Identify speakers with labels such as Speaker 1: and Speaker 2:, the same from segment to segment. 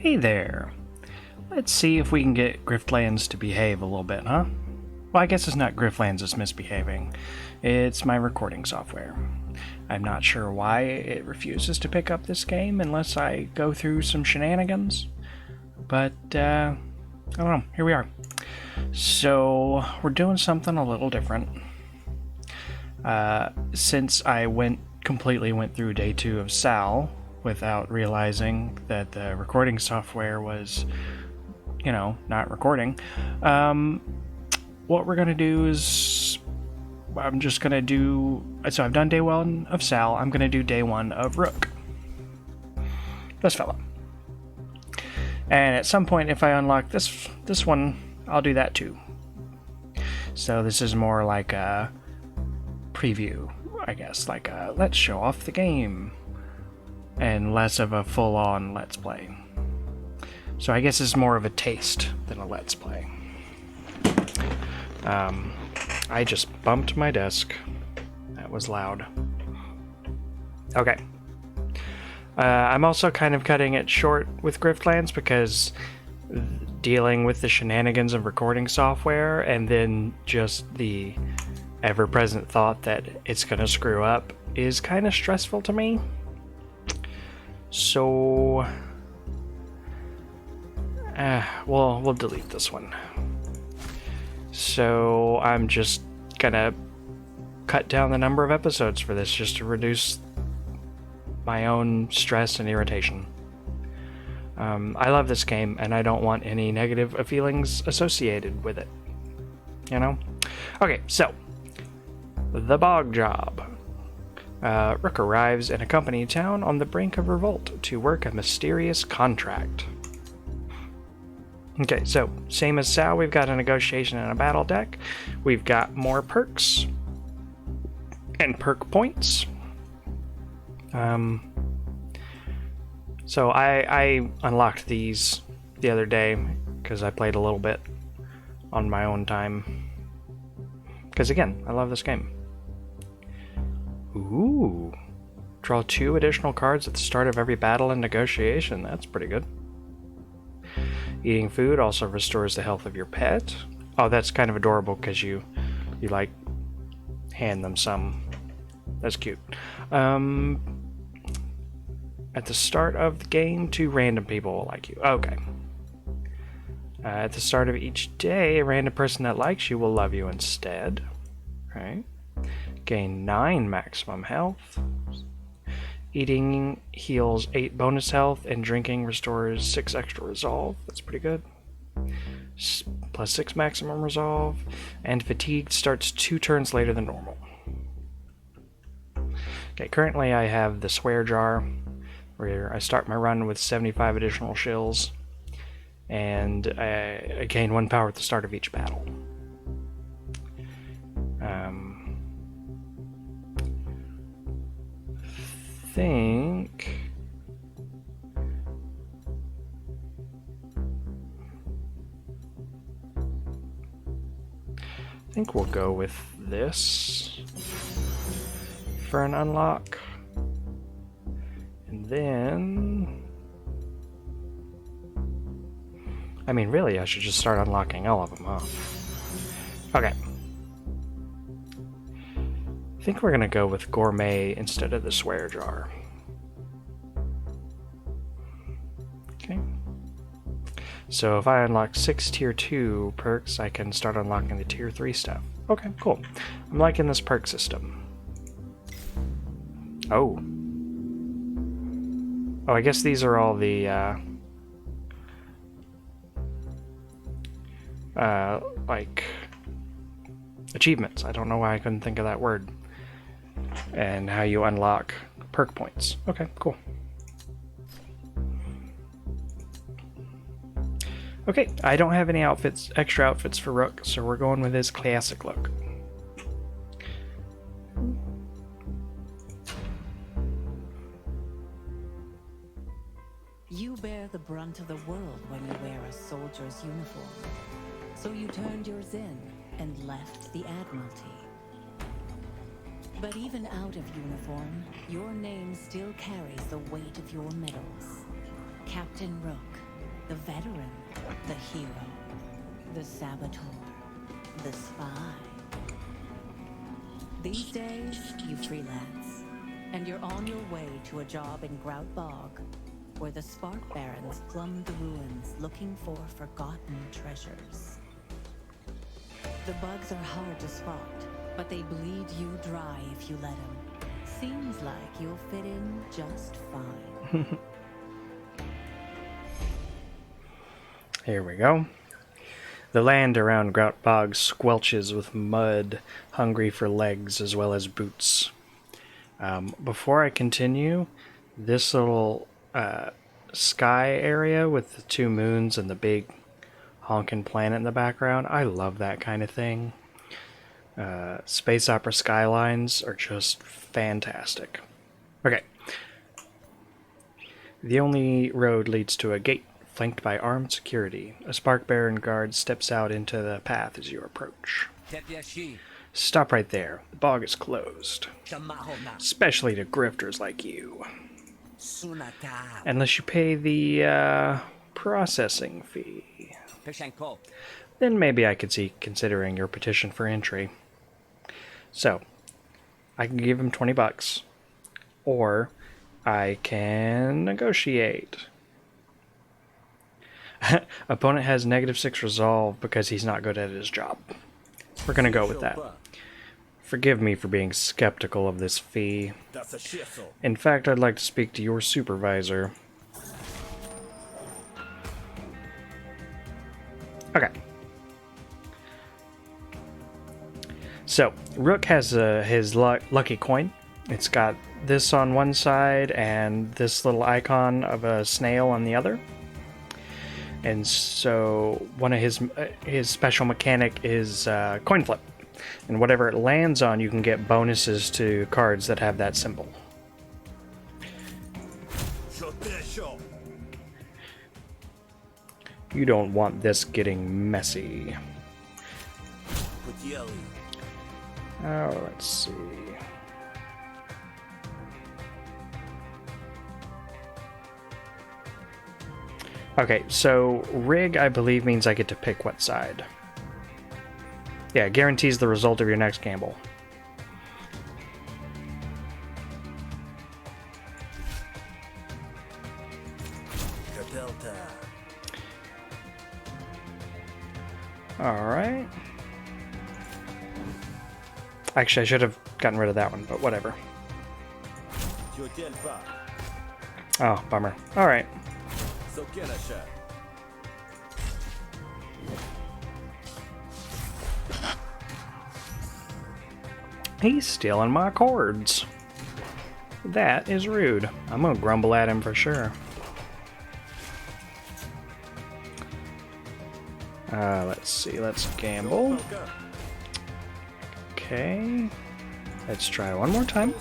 Speaker 1: Hey there. Let's see if we can get Griftlands to behave a little bit, huh? Well, I guess it's not Griftlands that's misbehaving. It's my recording software. I'm not sure why it refuses to pick up this game unless I go through some shenanigans. But, I don't know. Here we are. So, we're doing something a little different. Since I completely went through day 2 of Sal without realizing that the recording software was, not recording, what we're going to do is I'm just going to do... So I've done day 1 of Sal. I'm going to do day 1 of Rook. This fella. And at some point, if I unlock this one, I'll do that too. So this is more like a preview, I guess. Like a let's show off the game. And less of a full-on let's play. So I guess it's more of a taste than a let's play. I just bumped my desk. That was loud. Okay. I'm also kind of cutting it short with Griftlands because dealing with the shenanigans of recording software and then just the ever-present thought that it's going to screw up is kind of stressful to me. So, we'll delete this one. So I'm just gonna cut down the number of episodes for this just to reduce my own stress and irritation. I love this game and I don't want any negative feelings associated with it. Okay, so the Bogged job. Rook arrives in a company town on the brink of revolt to work a mysterious contract. Okay, so same as Sal, we've got a negotiation and a battle deck. We've got more perks and perk points. So I unlocked these the other day because I played a little bit on my own time. Because again, I love this game. Ooh. Draw 2 additional cards at the start of every battle and negotiation. That's pretty good. Eating food also restores the health of your pet. Oh, that's kind of adorable because you like hand them some. That's cute. At the start of the game, 2 random people will like you. Okay. At the start of each day, a random person that likes you will love you instead. Right. Gain 9 maximum health. Eating heals 8 bonus health, and drinking restores 6 extra resolve. That's pretty good. Plus 6 maximum resolve. And fatigue starts 2 turns later than normal. Okay, currently I have the swear jar, where I start my run with 75 additional shills, and I gain 1 power at the start of each battle. I think we'll go with this for an unlock. And then... I mean, really, I should just start unlocking all of them, huh? Okay. I think we're gonna go with gourmet instead of the swear jar. Okay. So if I unlock 6 tier 2 perks, I can start unlocking the tier 3 stuff. Okay, cool. I'm liking this perk system. Oh. Oh, I guess these are all the, like, achievements. I don't know why I couldn't think of that word. And how you unlock perk points. Okay, cool. Okay, I don't have any extra outfits for Rook, so we're going with his classic look.
Speaker 2: You bear the brunt of the world when you wear a soldier's uniform. So you turned yours in and left the Admiralty. But even out of uniform, your name still carries the weight of your medals. Captain Rook, The veteran, the hero, the saboteur, the spy. These days, you freelance, and you're on your way to a job in Grout Bog, where the Spark Barons plumb the ruins looking for forgotten treasures. The bugs are hard to spot, but they bleed you dry if you let them. Seems like you'll fit in just fine.
Speaker 1: Here we go. The land around Grout Bog squelches with mud, hungry for legs as well as boots. Before I continue, this little sky area with the two moons and the big honking planet in the background, I love that kind of thing. Space opera skylines are just fantastic. Okay. The only road leads to a gate, flanked by armed security. A Spark Baron guard steps out into the path as you approach. Stop right there. The bog is closed. Especially to grifters like you. Unless you pay the processing fee. Then maybe I could see considering your petition for entry. So, I can give him 20 bucks. Or I can negotiate. Opponent has -6 resolve because he's not good at his job. We're gonna go with that. Forgive me for being skeptical of this fee. In fact, I'd like to speak to your supervisor. Okay. So, Rook has his lucky coin. It's got this on one side and this little icon of a snail on the other. And so, one of his special mechanic is coin flip. And whatever it lands on, you can get bonuses to cards that have that symbol. You don't want this getting messy. Oh, let's see. Okay, so rig, I believe, means I get to pick what side. Yeah, guarantees the result of your next gamble. Alright. Actually, I should have gotten rid of that one, but whatever. Oh, bummer. Alright. He's stealing my cords. That is rude. I'm gonna grumble at him for sure. Let's see. Let's gamble. Okay. Let's try one more time.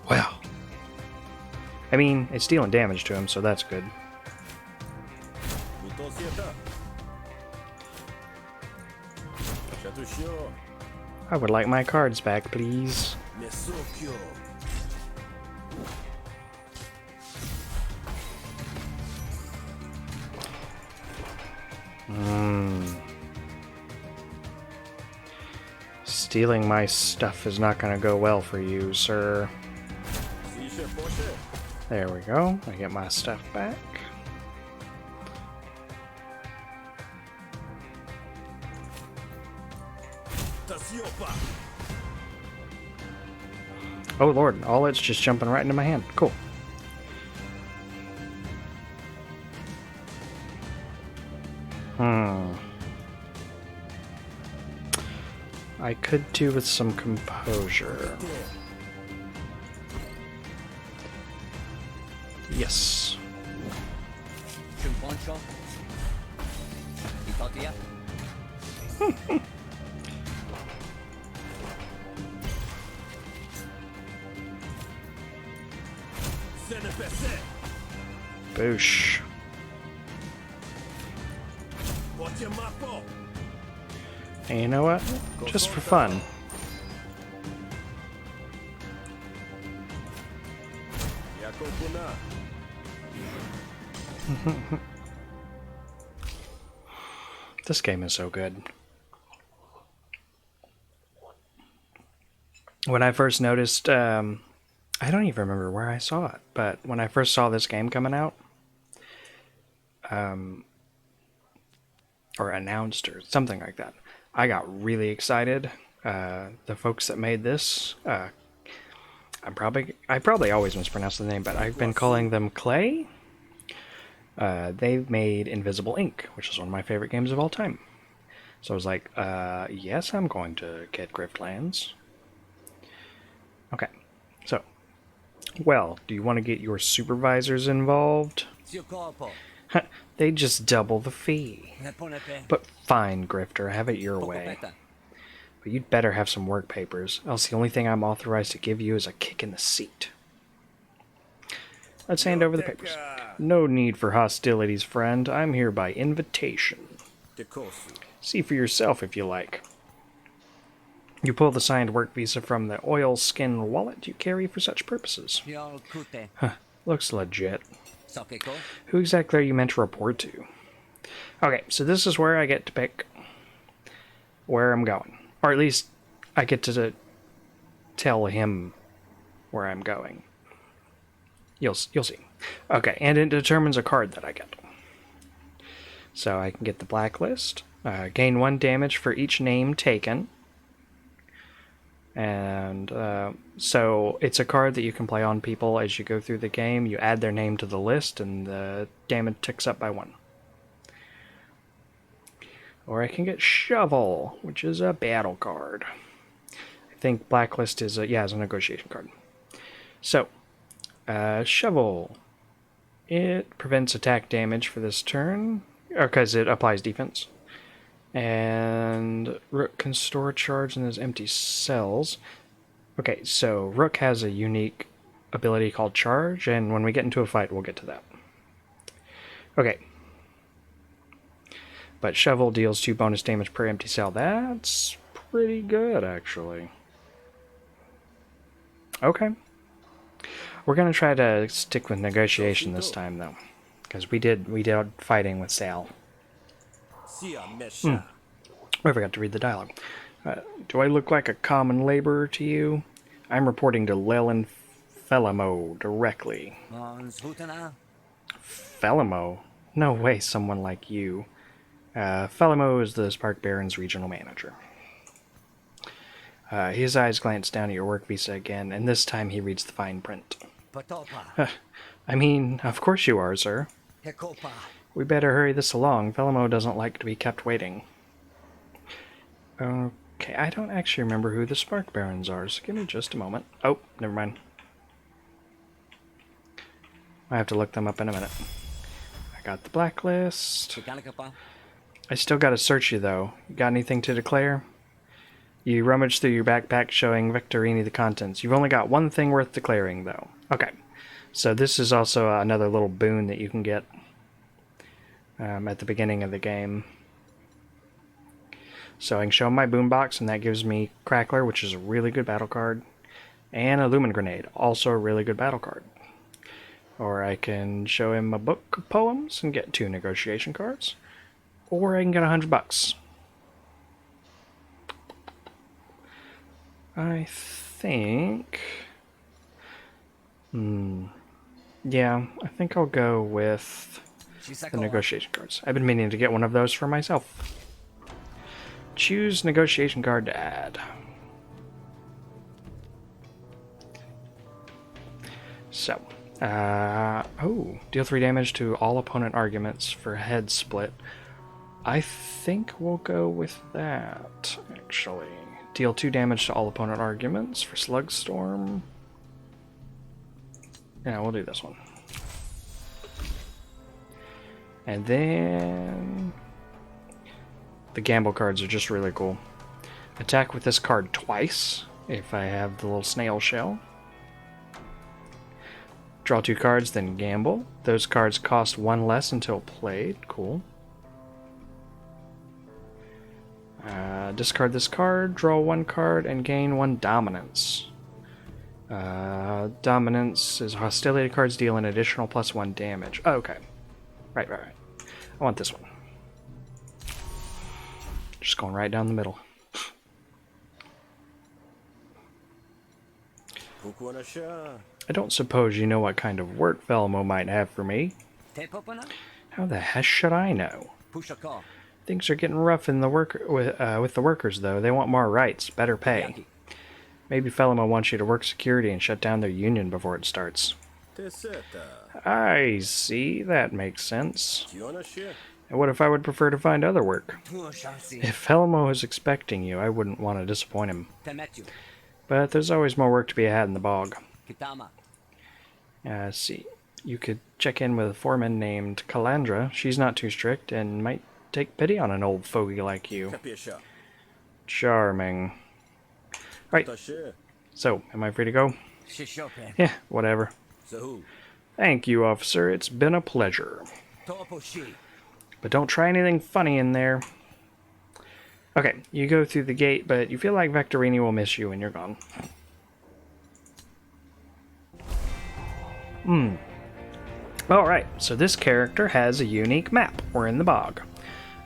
Speaker 1: Wow. I mean, it's dealing damage to him, so that's good. I would like my cards back, please. Stealing my stuff is not going to go well for you, sir. There we go. I get my stuff back. Oh lord, all it's just jumping right into my hand. Cool. I could do with some composure. Yes. Boosh. And you know what? Just for fun. This game is so good. When I first noticed, I don't even remember where I saw it, but when I first saw this game coming out, or announced or something like that, I got really excited. The folks that made this, I probably always mispronounce the name, but I've been calling them Clay. They've made Invisible Ink, which is one of my favorite games of all time. So I was like, yes, I'm going to get Griftlands. Okay, so, well, do you want to get your supervisors involved? They just double the fee. But fine, Grifter, have it your way. But you'd better have some work papers, else the only thing I'm authorized to give you is a kick in the seat. Let's hand over the papers. No need for hostilities, friend. I'm here by invitation. See for yourself if you like. You pull the signed work visa from the oilskin wallet you carry for such purposes. Huh, looks legit. Who exactly are you meant to report to? Okay, so this is where I get to pick where I'm going. Or at least, I get to tell him where I'm going. You'll see. Okay, and it determines a card that I get. So I can get the blacklist. Gain 1 damage for each name taken. And so it's a card that you can play on people as you go through the game. You add their name to the list and the damage ticks up by 1. Or I can get Shovel, which is a battle card. I think Blacklist is a negotiation card. So, Shovel. It prevents attack damage for this turn, because it applies defense. And Rook can store a charge in those empty cells. Okay, so Rook has a unique ability called Charge, and when we get into a fight, we'll get to that. Okay. But Shovel deals 2 bonus damage per empty cell. That's pretty good, actually. Okay. We're going to try to stick with negotiation this time, though. Because we did fighting with Sal. I forgot to read the dialogue. Do I look like a common laborer to you? I'm reporting to Leland Felimo directly. Felimo? No way, someone like you. Felimo is the Spark Baron's regional manager. His eyes glance down at your work visa again, and this time he reads the fine print. I mean, of course you are, sir. We better hurry this along. Felimo doesn't like to be kept waiting. Okay, I don't actually remember who the Spark Barons are, so give me just a moment. Oh, never mind. I have to look them up in a minute. I got the blacklist. I still gotta search you, though. You got anything to declare? You rummage through your backpack showing Victorini the contents. You've only got one thing worth declaring, though. Okay, so this is also another little boon that you can get at the beginning of the game. So I can show him my boombox, and that gives me Crackler, which is a really good battle card, and a Lumen Grenade, also a really good battle card. Or I can show him a book of poems and get 2 negotiation cards, or I can get $100. I think... yeah, I think I'll go with the negotiation cards. I've been meaning to get one of those for myself. Choose negotiation card to add. So, deal 3 damage to all opponent arguments for head split. I think we'll go with that, actually. Deal 2 damage to all opponent arguments for Slug Storm. Yeah, we'll do this one. And then... the gamble cards are just really cool. Attack with this card twice, if I have the little snail shell. Draw 2 cards, then gamble. Those cards cost 1 less until played. Cool. Discard this card, draw 1 card, and gain 1 dominance. Dominance is hostility cards deal an additional +1 damage. Oh, okay. Right. I want this one. Just going right down the middle. I don't suppose you know what kind of work Velmo might have for me. How the heck should I know? Things are getting rough in the with the workers, though. They want more rights, better pay. Maybe Felimo wants you to work security and shut down their union before it starts. I see. That makes sense. And what if I would prefer to find other work? If Felimo is expecting you, I wouldn't want to disappoint him. But there's always more work to be had in the bog. See. You could check in with a foreman named Calandra. She's not too strict and might take pity on an old fogey like you. Charming. Right. So, am I free to go? Yeah, whatever. Thank you, officer. It's been a pleasure. But don't try anything funny in there. Okay, you go through the gate, but you feel like Vectorini will miss you when you're gone. Alright, so this character has a unique map. We're in the bog.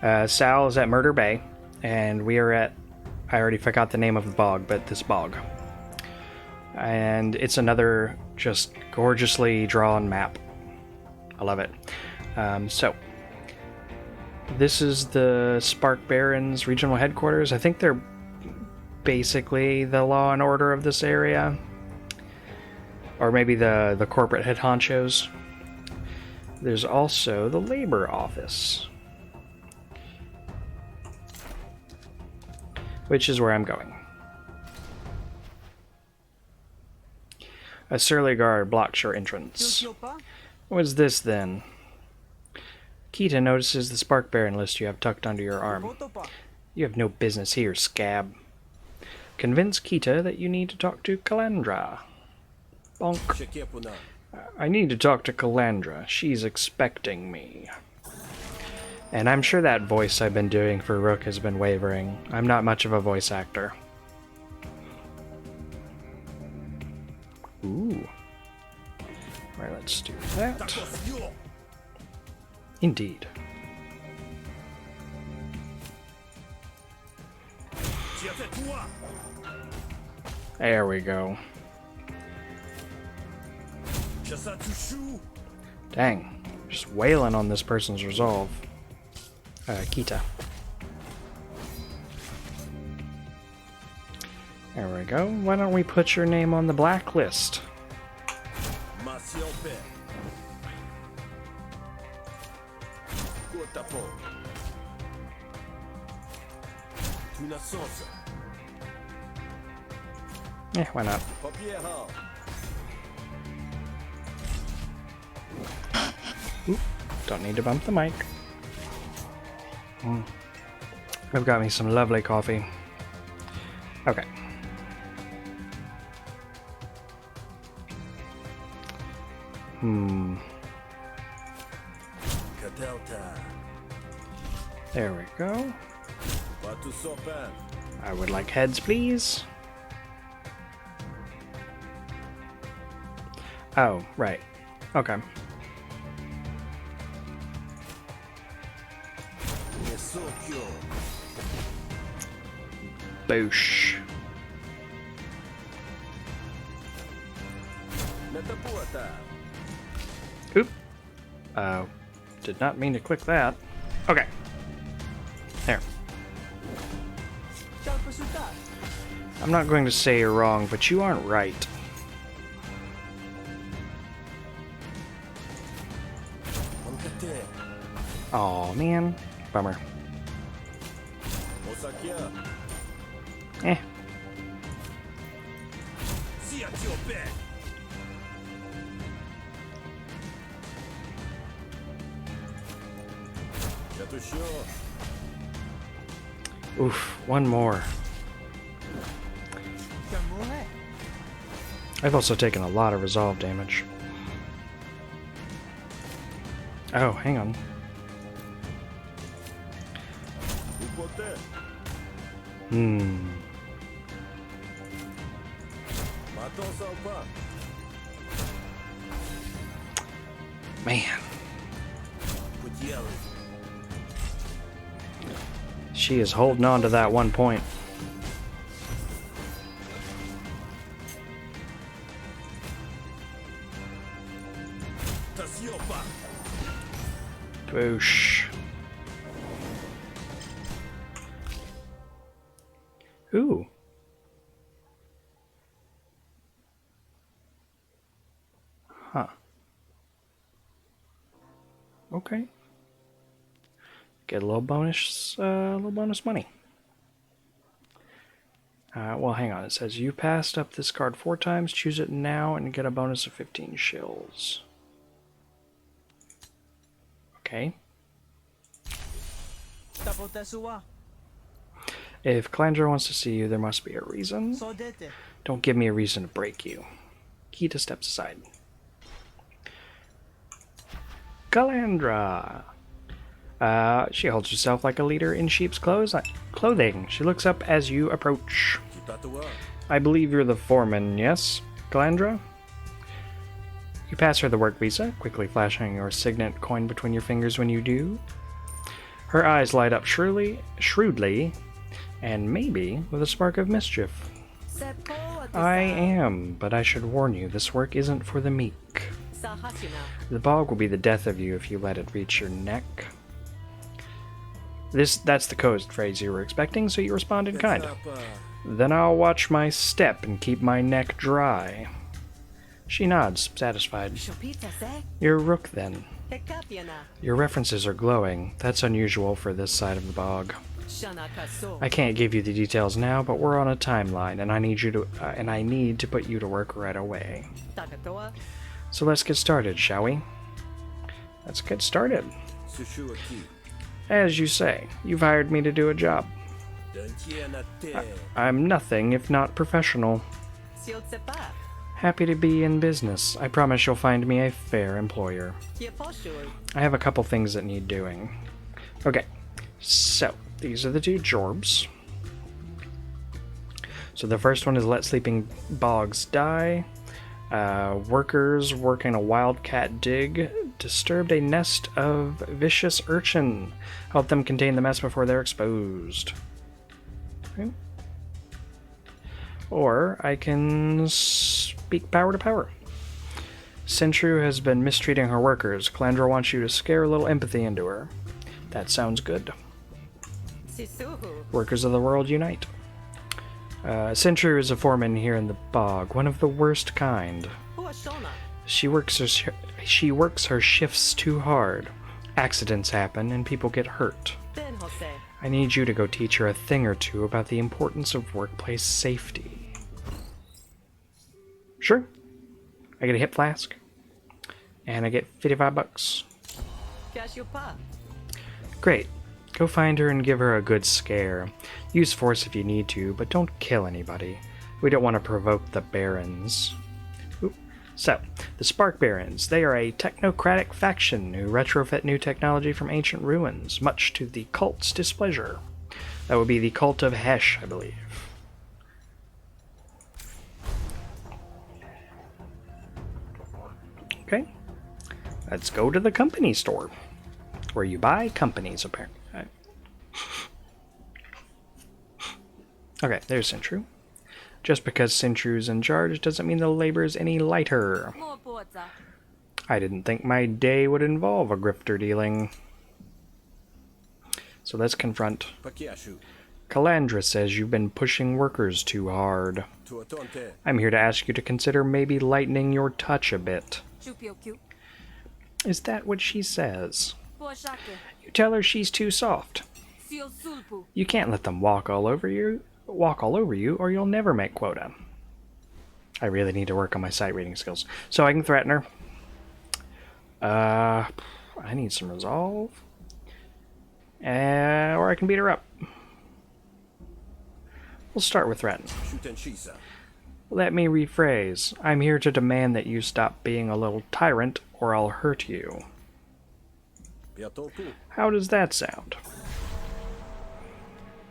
Speaker 1: Sal is at Murder Bay, and we are at... I already forgot the name of the bog, but this bog. And it's another just gorgeously drawn map. I love it. So, this is the Spark Barons regional headquarters. I think they're basically the law and order of this area. Or maybe the corporate head honchos. There's also the labor office, which is where I'm going. A surly guard blocks your entrance. What's this then? Kita notices the Spark Baron list you have tucked under your arm. You have no business here, scab. Convince Kita that you need to talk to Calandra. Bonk. I need to talk to Calandra. She's expecting me. And I'm sure that voice I've been doing for Rook has been wavering. I'm not much of a voice actor. Ooh. Alright, let's do that. Indeed. There we go. Dang. Just wailing on this person's resolve. Kita. There we go. Why don't we put your name on the blacklist? Yeah, why not? Oop, don't need to bump the mic. I've got me some lovely coffee. Okay. There we go. I would like heads, please. Oh, right. Okay. Boosh. Oop. Did not mean to click that. Okay. There. I'm not going to say you're wrong, but you aren't right. Aw, man. Bummer. Eh. Oof, one more. I've also taken a lot of resolve damage. Oh, hang on. Man. She is holding on to that 1 point. Boosh. Ooh. Huh. Okay. Get a little bonus money. Well, hang on. It says you passed up this card 4 times. Choose it now and get a bonus of 15 shills. Okay. If Calandra wants to see you, there must be a reason. Don't give me a reason to break you. Kita steps aside. Calandra! She holds herself like a leader in sheep's clothing. She looks up as you approach. I believe you're the foreman, yes, Calandra? You pass her the work visa, quickly flashing your signet coin between your fingers when you do. Her eyes light up shrewdly, and maybe with a spark of mischief. I am, but I should warn you, this work isn't for the meek. The bog will be the death of you if you let it reach your neck. That's the code phrase you were expecting, so you respond in kind. Then I'll watch my step and keep my neck dry. She nods, satisfied. You're Rook, then. Your references are glowing. That's unusual for this side of the bog. I can't give you the details now, but we're on a timeline, and I need to put you to work right away. So let's get started, shall we? Let's get started. As you say, you've hired me to do a job. I'm nothing if not professional. Happy to be in business. I promise you'll find me a fair employer. I have a couple things that need doing. Okay, so these are the 2 jorbs. So the first one is let sleeping bogs die. Workers working a wildcat dig disturbed a nest of vicious urchin. Help them contain the mess before they're exposed. Okay. Or I can speak power to power. Sintru has been mistreating her workers. Calandra wants you to scare a little empathy into her. That sounds good. Workers of the world unite. Sintru is a foreman here in the bog, one of the worst kind. She works her shifts too hard. Accidents happen and people get hurt. I need you to go teach her a thing or two about the importance of workplace safety. Sure. I get a hip flask. And I get 55 bucks. Great. Go find her and give her a good scare. Use force if you need to, but don't kill anybody. We don't want to provoke the Barons. Ooh. So, the Spark Barons. They are a technocratic faction who retrofit new technology from ancient ruins, much to the cult's displeasure. That would be the cult of Hesh, I believe. Okay. Let's go to the company store, where you buy companies, apparently. Okay, there's Sintru. Just because Sintru's in charge doesn't mean the labor's any lighter. I didn't think my day would involve a grifter dealing. So let's confront. Calandra says you've been pushing workers too hard. I'm here to ask you to consider maybe lightening your touch a bit. Is that what she says? You tell her she's too soft. You can't let them walk all over you, or you'll never make quota. I really need to work on my sight reading skills. So I can threaten her. I need some resolve. Or I can beat her up. We'll start with threaten. Let me rephrase. I'm here to demand that you stop being a little tyrant, or I'll hurt you. How does that sound?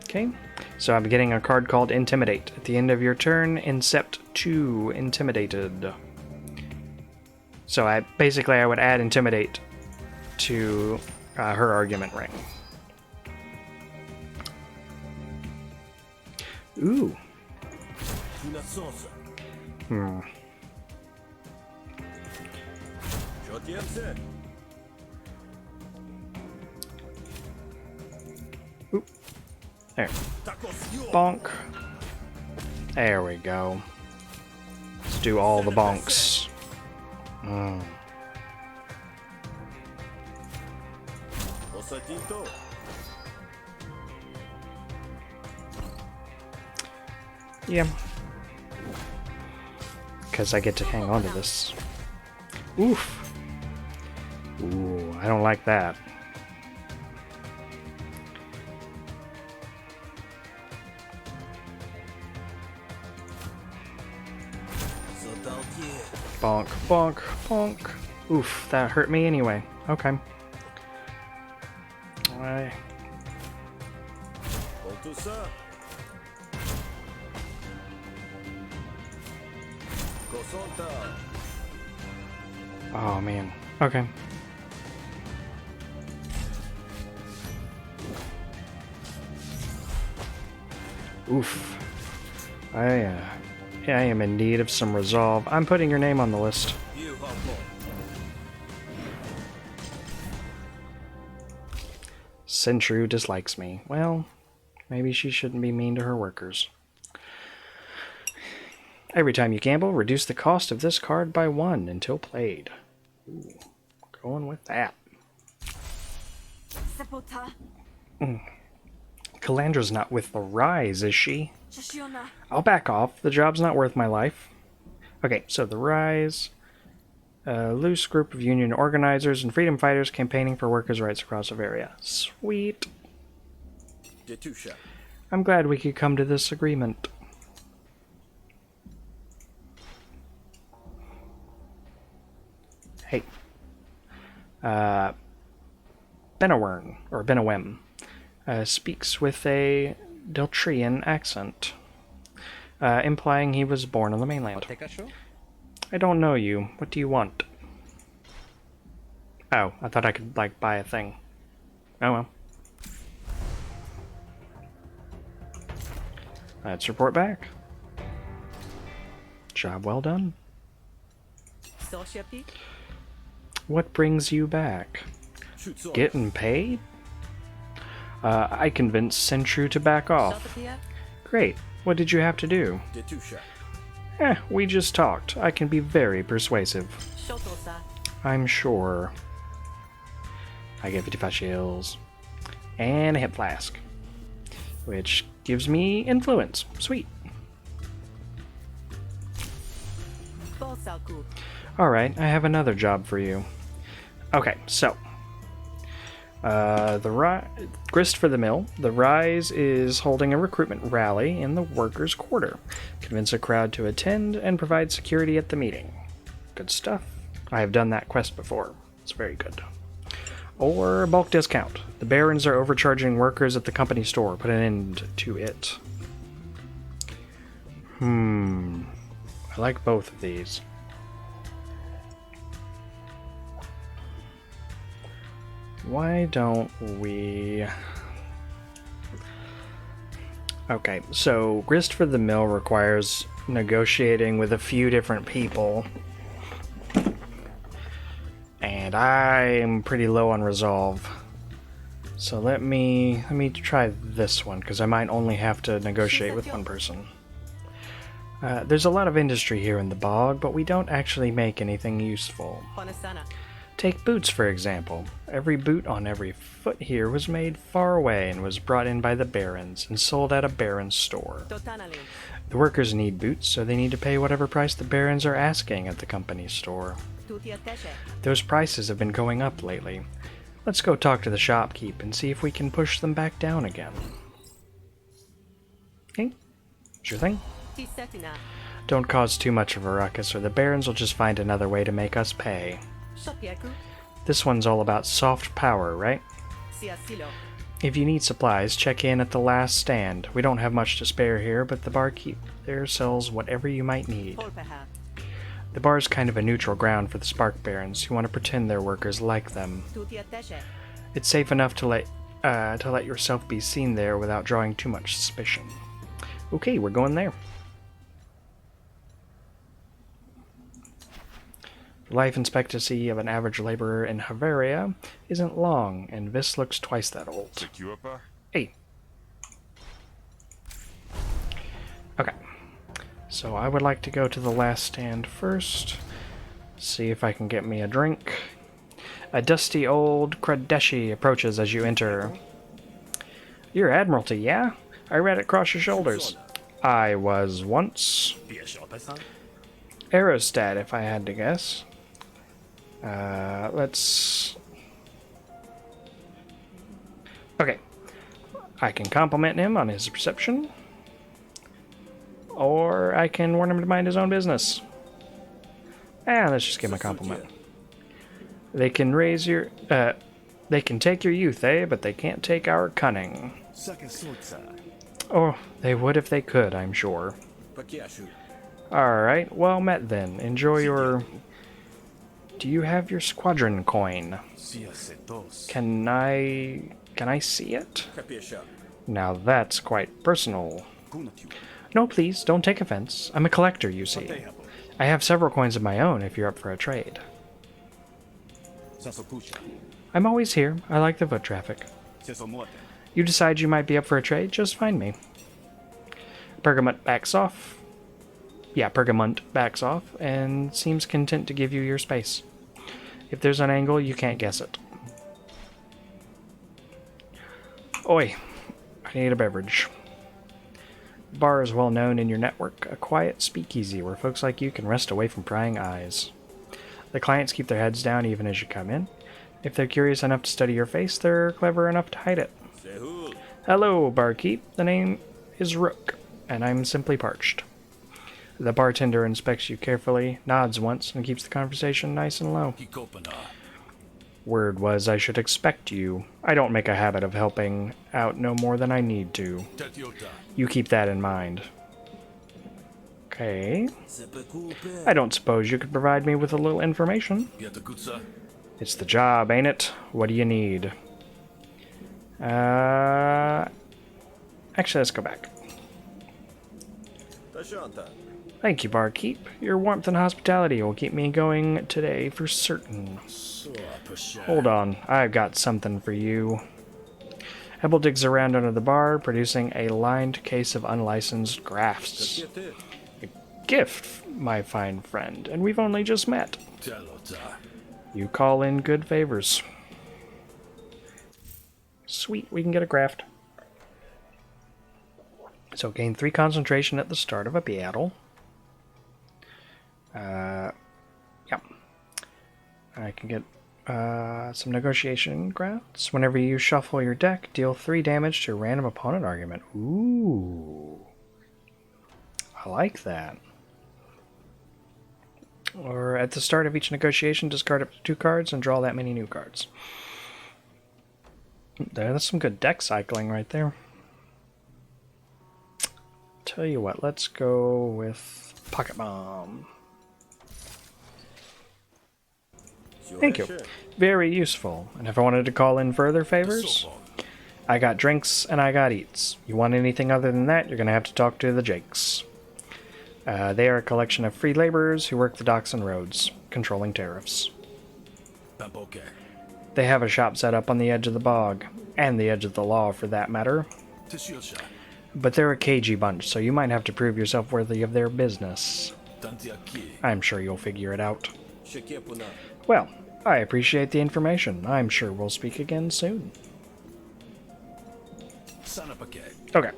Speaker 1: Okay, so I'm getting a card called Intimidate. At the end of your turn, incept 2 Intimidated. So I would add Intimidate to her argument ring. Ooh. Ooh. There. Bonk. There we go. Let's do all the bonks. Yeah. Because I get to hang on to this. Oof. Ooh, I don't like that. Bonk, bonk, bonk. Oof, that hurt me anyway. Okay. Alright. Oh man. Okay. Oof. I am in need of some resolve. I'm putting your name on the list. Sentru dislikes me. Well, maybe she shouldn't be mean to her workers. Every time you gamble, reduce the cost of this card by 1 until played. Ooh, going with that. Calandra's not with the Rise, is she? I'll back off. The job's not worth my life. Okay, so the Rise. A loose group of union organizers and freedom fighters campaigning for workers' rights across Bavaria. Sweet. I'm glad we could come to this agreement. Hey. Benawern, or Benawem, speaks with a Deltrian accent, implying he was born on the mainland. I don't know you. What do you want? Oh, I thought I could, like, buy a thing. Oh well. Let's report back. Job well done. What brings you back? Getting paid? I convinced Sentru to back off. Great. What did you have to do? We just talked. I can be very persuasive. I'm sure. I get 55 shields. And a hip flask. Which gives me influence. Sweet. Alright, I have another job for you. Okay, so. Grist for the Mill. The Rise is holding a recruitment rally in the Workers' Quarter. Convince a crowd to attend and provide security at the meeting. Good stuff. I have done that quest before. It's very good. Or bulk discount. The Barons are overcharging workers at the company store. Put an end to it. I like both of these. Why don't we... Okay, so Grist for the Mill requires negotiating with a few different people. And I'm pretty low on resolve. So let me try this one, because I might only have to negotiate with one person. There's a lot of industry here in the bog, but we don't actually make anything useful. Take boots, for example. Every boot on every foot here was made far away and was brought in by the Barons and sold at a Baron's store. The workers need boots, so they need to pay whatever price the Barons are asking at the company's store. Those prices have been going up lately. Let's go talk to the shopkeep and see if we can push them back down again. Okay, sure thing. Don't cause too much of a ruckus, or the Barons will just find another way to make us pay. This one's all about soft power, right? If you need supplies, check in at the last stand. We don't have much to spare here, but the barkeep there sells whatever you might need. The bar's kind of a neutral ground for the Spark Barons who want to pretend their workers like them. It's safe enough to let yourself be seen there without drawing too much suspicion. Okay, we're going there. The life expectancy of an average laborer in Havaria isn't long, and Vis looks twice that old. Hey. Okay. So I would like to go to the last stand first. See if I can get me a drink. A dusty old Kradeshi approaches as you enter. You're Admiralty, yeah? I read it across your shoulders. I was once. Aerostat, if I had to guess. Let's... Okay. I can compliment him on his perception. Or I can warn him to mind his own business. Let's just give him a compliment. They can raise your... they can take your youth, but they can't take our cunning. Oh, they would if they could, I'm sure. Alright, well met then. Enjoy your... Do you have your squadron coin? Can I see it? Now that's quite personal. No, please, don't take offense. I'm a collector, you see. I have several coins of my own if you're up for a trade. I'm always here. I like the foot traffic. You decide you might be up for a trade, just find me. Pergament backs off. Yeah, Pergament backs off and seems content to give you your space. If there's an angle, you can't guess it. Oi, I need a beverage. The bar is well known in your network, a quiet speakeasy where folks like you can rest away from prying eyes. The clients keep their heads down even as you come in. If they're curious enough to study your face, they're clever enough to hide it. Hello, barkeep. The name is Rook, and I'm simply parched. The bartender inspects you carefully, nods once, and keeps the conversation nice and low. Word was I should expect you. I don't make a habit of helping out no more than I need to. You keep that in mind. Okay. I don't suppose you could provide me with a little information? It's the job, ain't it? What do you need? Actually, let's go back. Thank you, barkeep. Your warmth and hospitality will keep me going today for certain. Hold on, I've got something for you. Hebel digs around under the bar, producing a lined case of unlicensed grafts. A gift, my fine friend, and we've only just met. You call in good favors. Sweet, we can get a graft. So gain 3 concentration at the start of a battle. Yeah. I can get some negotiation grafts. Whenever you shuffle your deck, deal 3 damage to a random opponent argument. Ooh. I like that. Or at the start of each negotiation, discard up to 2 cards and draw that many new cards. That's some good deck cycling right there. Tell you what, let's go with Pocket Bomb. Thank you. Very useful. And if I wanted to call in further favors, I got drinks and I got eats. You want anything other than that, you're going to have to talk to the Jakes. They are a collection of free laborers who work the docks and roads, controlling tariffs. They have a shop set up on the edge of the bog, and the edge of the law for that matter. But they're a cagey bunch, so you might have to prove yourself worthy of their business. I'm sure you'll figure it out. Well, I appreciate the information. I'm sure we'll speak again soon. Okay.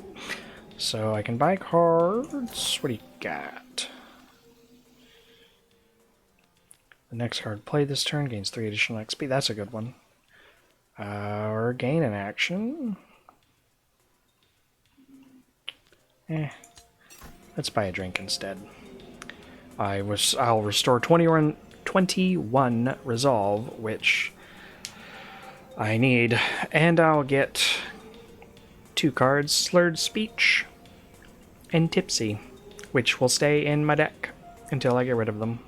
Speaker 1: So I can buy cards. What do you got? The next card played this turn gains 3 additional XP. That's a good one. Or gain an action. Let's buy a drink instead. I'll restore 21 resolve, which I need, and I'll get 2 cards, Slurred Speech and Tipsy, which will stay in my deck until I get rid of them.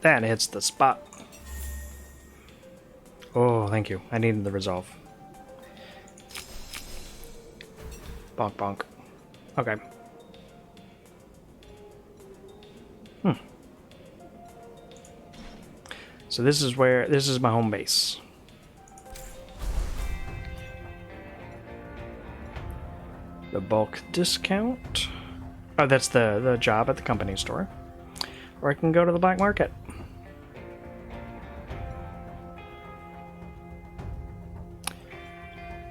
Speaker 1: That hits the spot. Oh, thank you. I needed the resolve. Bonk, bonk. Okay. So this is my home base. The bulk discount. Oh, that's the job at the company store. Or I can go to the black market.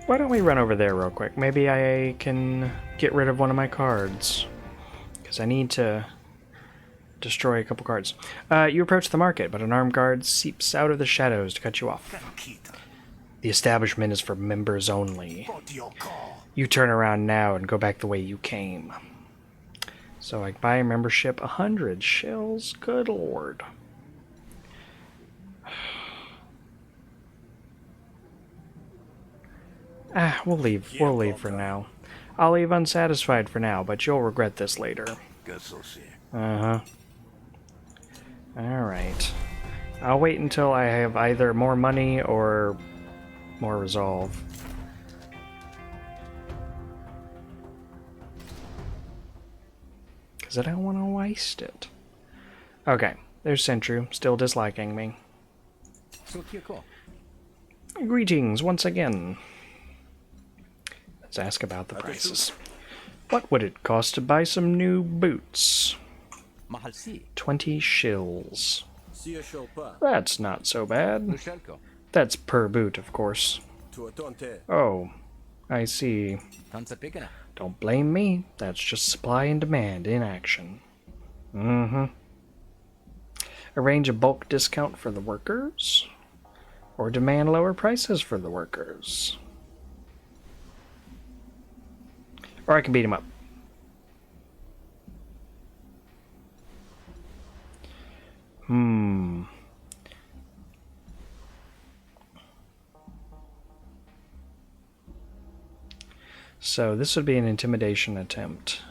Speaker 1: Why don't we run over there real quick? Maybe I can get rid of one of my cards. Because I need to destroy a couple cards. You approach the market, but an armed guard seeps out of the shadows to cut you off. The establishment is for members only. You turn around now and go back the way you came. So I buy a membership, 100 shells. Good lord. We'll leave. We'll leave for now. I'll leave unsatisfied for now, but you'll regret this later. Uh-huh. Alright. I'll wait until I have either more money or more resolve. Because I don't want to waste it. Okay. There's Sentru, still disliking me. Greetings once again. Let's ask about the prices. What would it cost to buy some new boots? 20 shills. That's not so bad. That's per boot, of course. Oh, I see. Don't blame me. That's just supply and demand in action. Mm-hmm. Arrange a bulk discount for the workers? Or demand lower prices for the workers? Or I can beat him up. So this would be an intimidation attempt,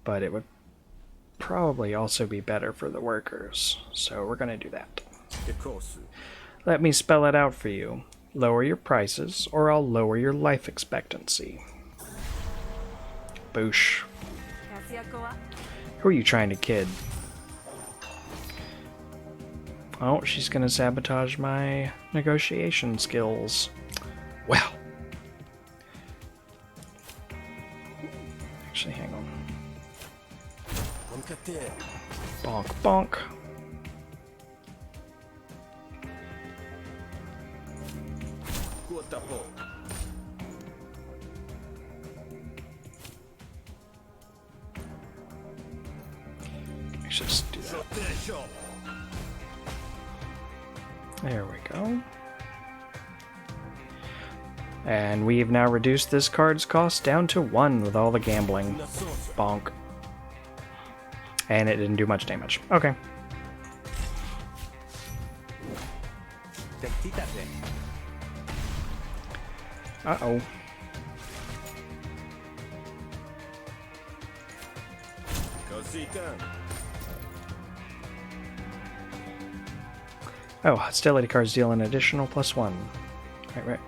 Speaker 1: but it would probably also be better for the workers. So we're going to do that. Let me spell it out for you. Lower your prices, or I'll lower your life expectancy. Boosh. Who are you trying to kid? Oh, she's gonna sabotage my negotiation skills. Well. Actually, hang on. Bonk, bonk. Just do that. There we go. And we've now reduced this card's cost down to 1 with all the gambling. Bonk. And it didn't do much damage. Okay. Uh-oh. Oh, hostility cards deal an additional +1. Right.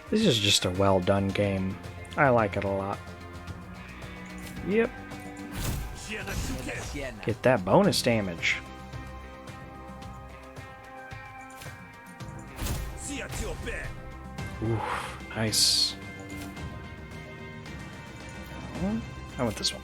Speaker 1: This is just a well done game. I like it a lot. Yep. Get that bonus damage. Ooh, nice. I want this one.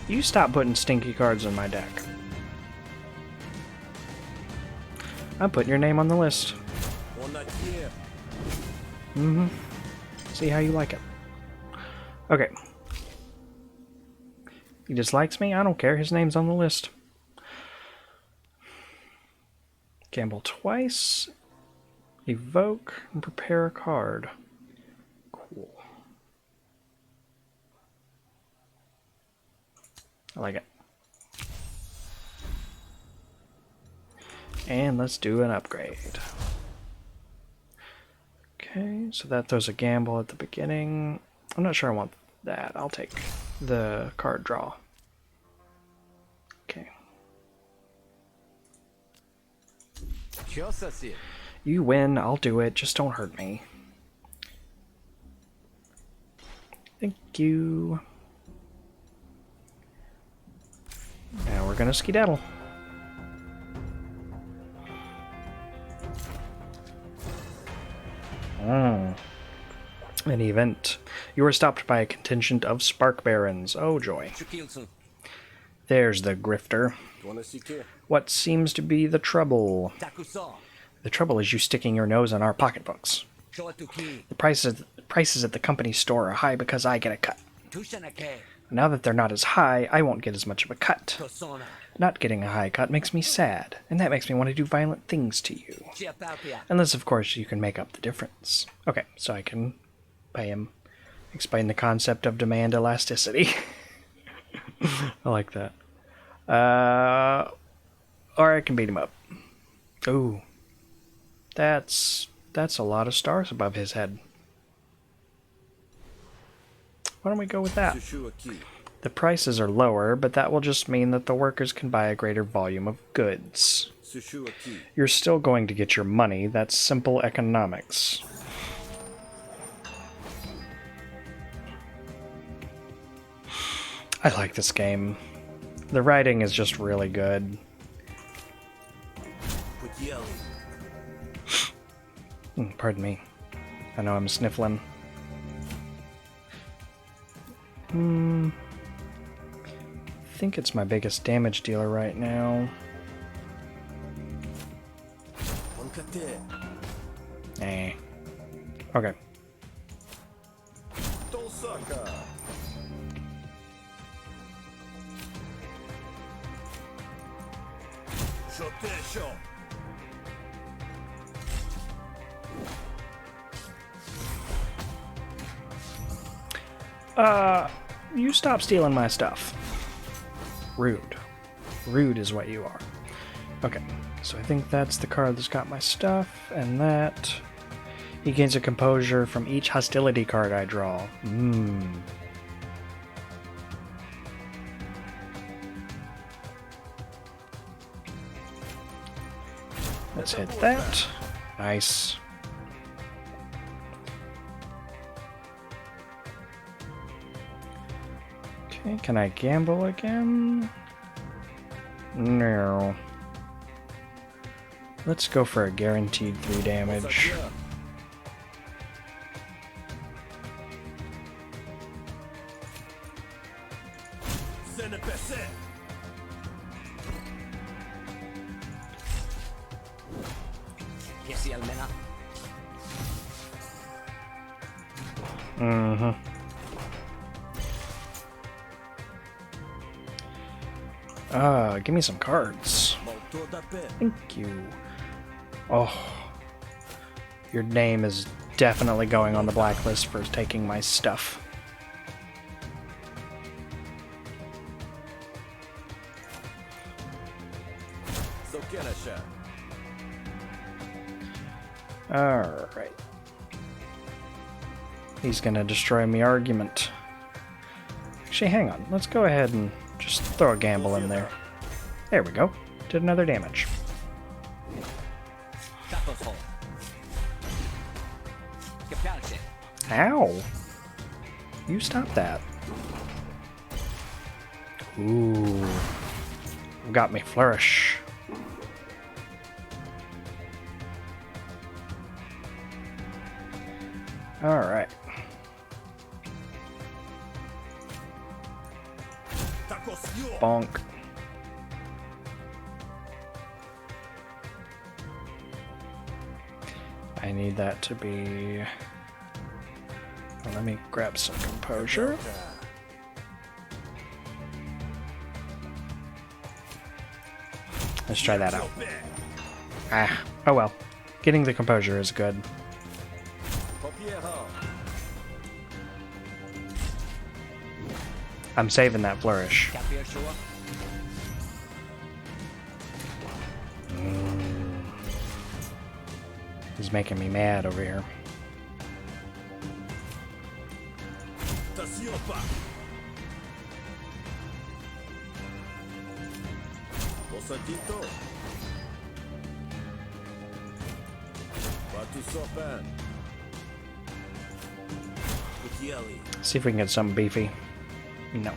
Speaker 1: You stop putting stinky cards in my deck. I'm putting your name on the list. Mm-hmm. See how you like it. Okay. He dislikes me? I don't care. His name's on the list. Gamble twice. Evoke and prepare a card. Cool. I like it. And let's do an upgrade. Okay, so that throws a gamble at the beginning. I'm not sure I want that. I'll take the card draw. Okay. You win, I'll do it. Just don't hurt me. Thank you. Now we're gonna skedaddle. An event. You are stopped by a contingent of Spark Barons. Oh joy. There's the grifter. What seems to be the trouble? The trouble is you sticking your nose in our pocketbooks. The prices at the company store are high because I get a cut. Now that they're not as high, I won't get as much of a cut. Not getting a high cut makes me sad, and that makes me want to do violent things to you. Unless, of course, you can make up the difference. Okay, so I can pay him. Explain the concept of demand elasticity. I like that. Or I can beat him up. Ooh. That's a lot of stars above his head. Why don't we go with that? The prices are lower, but that will just mean that the workers can buy a greater volume of goods. You're still going to get your money. That's simple economics. I like this game. The writing is just really good. Pardon me. I know I'm sniffling. I think it's my biggest damage dealer right now. Eh. Okay. You stop stealing my stuff. Rude. Rude is what you are. Okay, so I think that's the card that's got my stuff, and that... He gains a composure from each hostility card I draw. Let's hit that. Nice. Okay, can I gamble again? No. Let's go for a guaranteed 3 damage. Give me some cards. Thank you. Oh. Your name is definitely going on the blacklist for taking my stuff. Alright. He's gonna destroy my argument. Actually, hang on. Let's go ahead and just throw a gamble in there. There we go. Did another damage. Ow! You stop that. Ooh. Got me flourish. Alright. Bonk. I need that to be... Well, let me grab some composure. Let's try that out. Ah, oh well. Getting the composure is good. I'm saving that flourish. He's making me mad over here. See if we can get something beefy. No.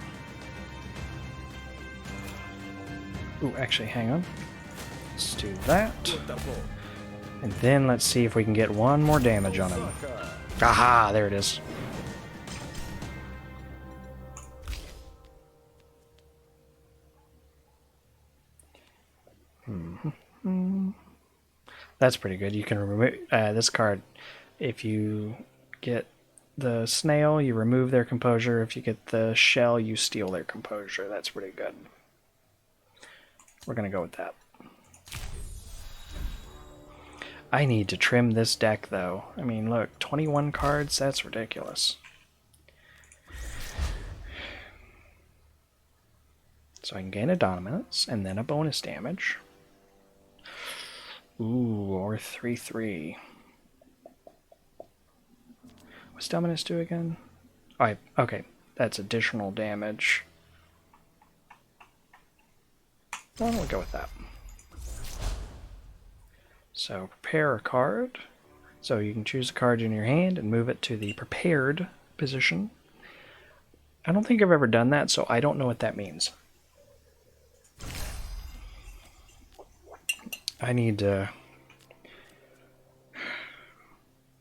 Speaker 1: Ooh, actually, hang on. Let's do that. And then let's see if we can get one more damage on him. Aha, there it is. That's pretty good. You can remove this card. If you get the snail, you remove their composure. If you get the shell, you steal their composure. That's pretty good. We're going to go with that. I need to trim this deck, though. I mean, look, 21 cards? That's ridiculous. So I can gain a dominance, and then a bonus damage. Ooh, or 3/3. What's dominance do again? Oh, okay, that's additional damage. Why don't we go with that? So prepare a card. So you can choose a card in your hand and move it to the prepared position. I don't think I've ever done that, so I don't know what that means. I need to...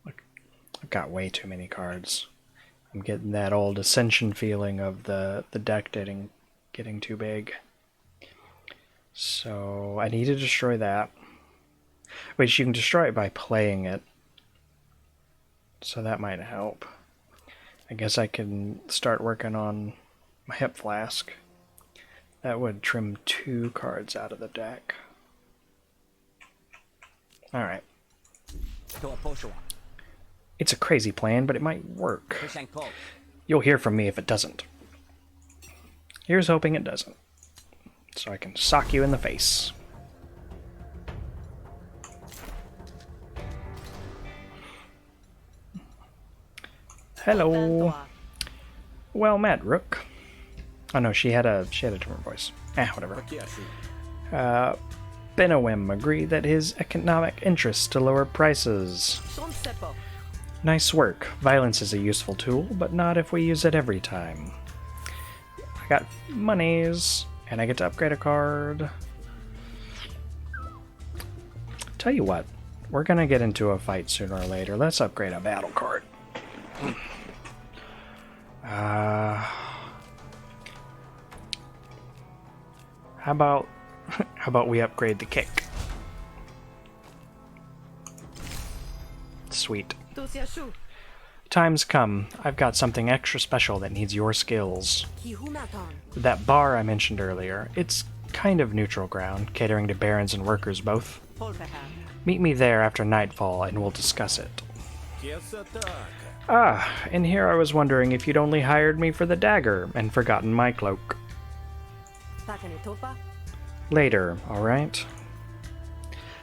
Speaker 1: Look, I've got way too many cards. I'm getting that old Ascension feeling of the deck getting too big. So I need to destroy that. Which you can destroy it by playing it. So that might help. I guess I can start working on my hip flask. That would trim 2 cards out of the deck. Alright. It's a crazy plan, but it might work. You'll hear from me if it doesn't. Here's hoping it doesn't. So I can sock you in the face. Hello. Well met, Rook. Oh no, she had a different voice. Whatever. Benowim agreed that his economic interests to lower prices. Nice work. Violence is a useful tool, but not if we use it every time. I got monies, and I get to upgrade a card. Tell you what, we're gonna get into a fight sooner or later. Let's upgrade a battle card. How about we upgrade the kick? Sweet. Time's come. I've got something extra special that needs your skills. That bar I mentioned earlier, it's kind of neutral ground, catering to barons and workers both. Meet me there after nightfall and we'll discuss it. Ah, and here I was wondering if you'd only hired me for the dagger and forgotten my cloak. Later, alright?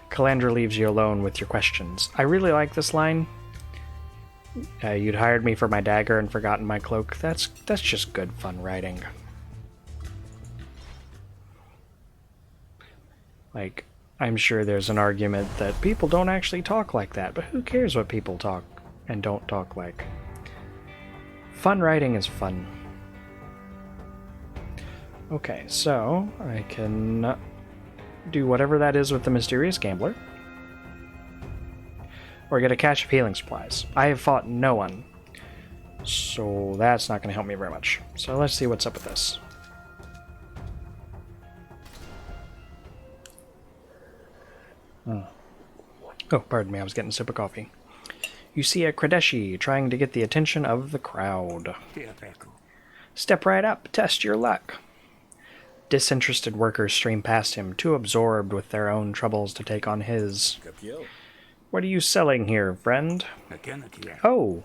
Speaker 1: Calandra leaves you alone with your questions. I really like this line. You'd hired me for my dagger and forgotten my cloak. That's just good fun writing. Like, I'm sure there's an argument that people don't actually talk like that, but who cares what people talk and don't talk like? Fun writing is fun. Okay, so I can do whatever that is with the Mysterious Gambler. Or get a cache of healing supplies. I have fought no one, so that's not going to help me very much. So let's see what's up with this. Oh, pardon me, I was getting a sip of coffee. You see a Kradeshi trying to get the attention of the crowd. Step right up, test your luck. Disinterested workers stream past him, too absorbed with their own troubles to take on his. What are you selling here, friend? Oh,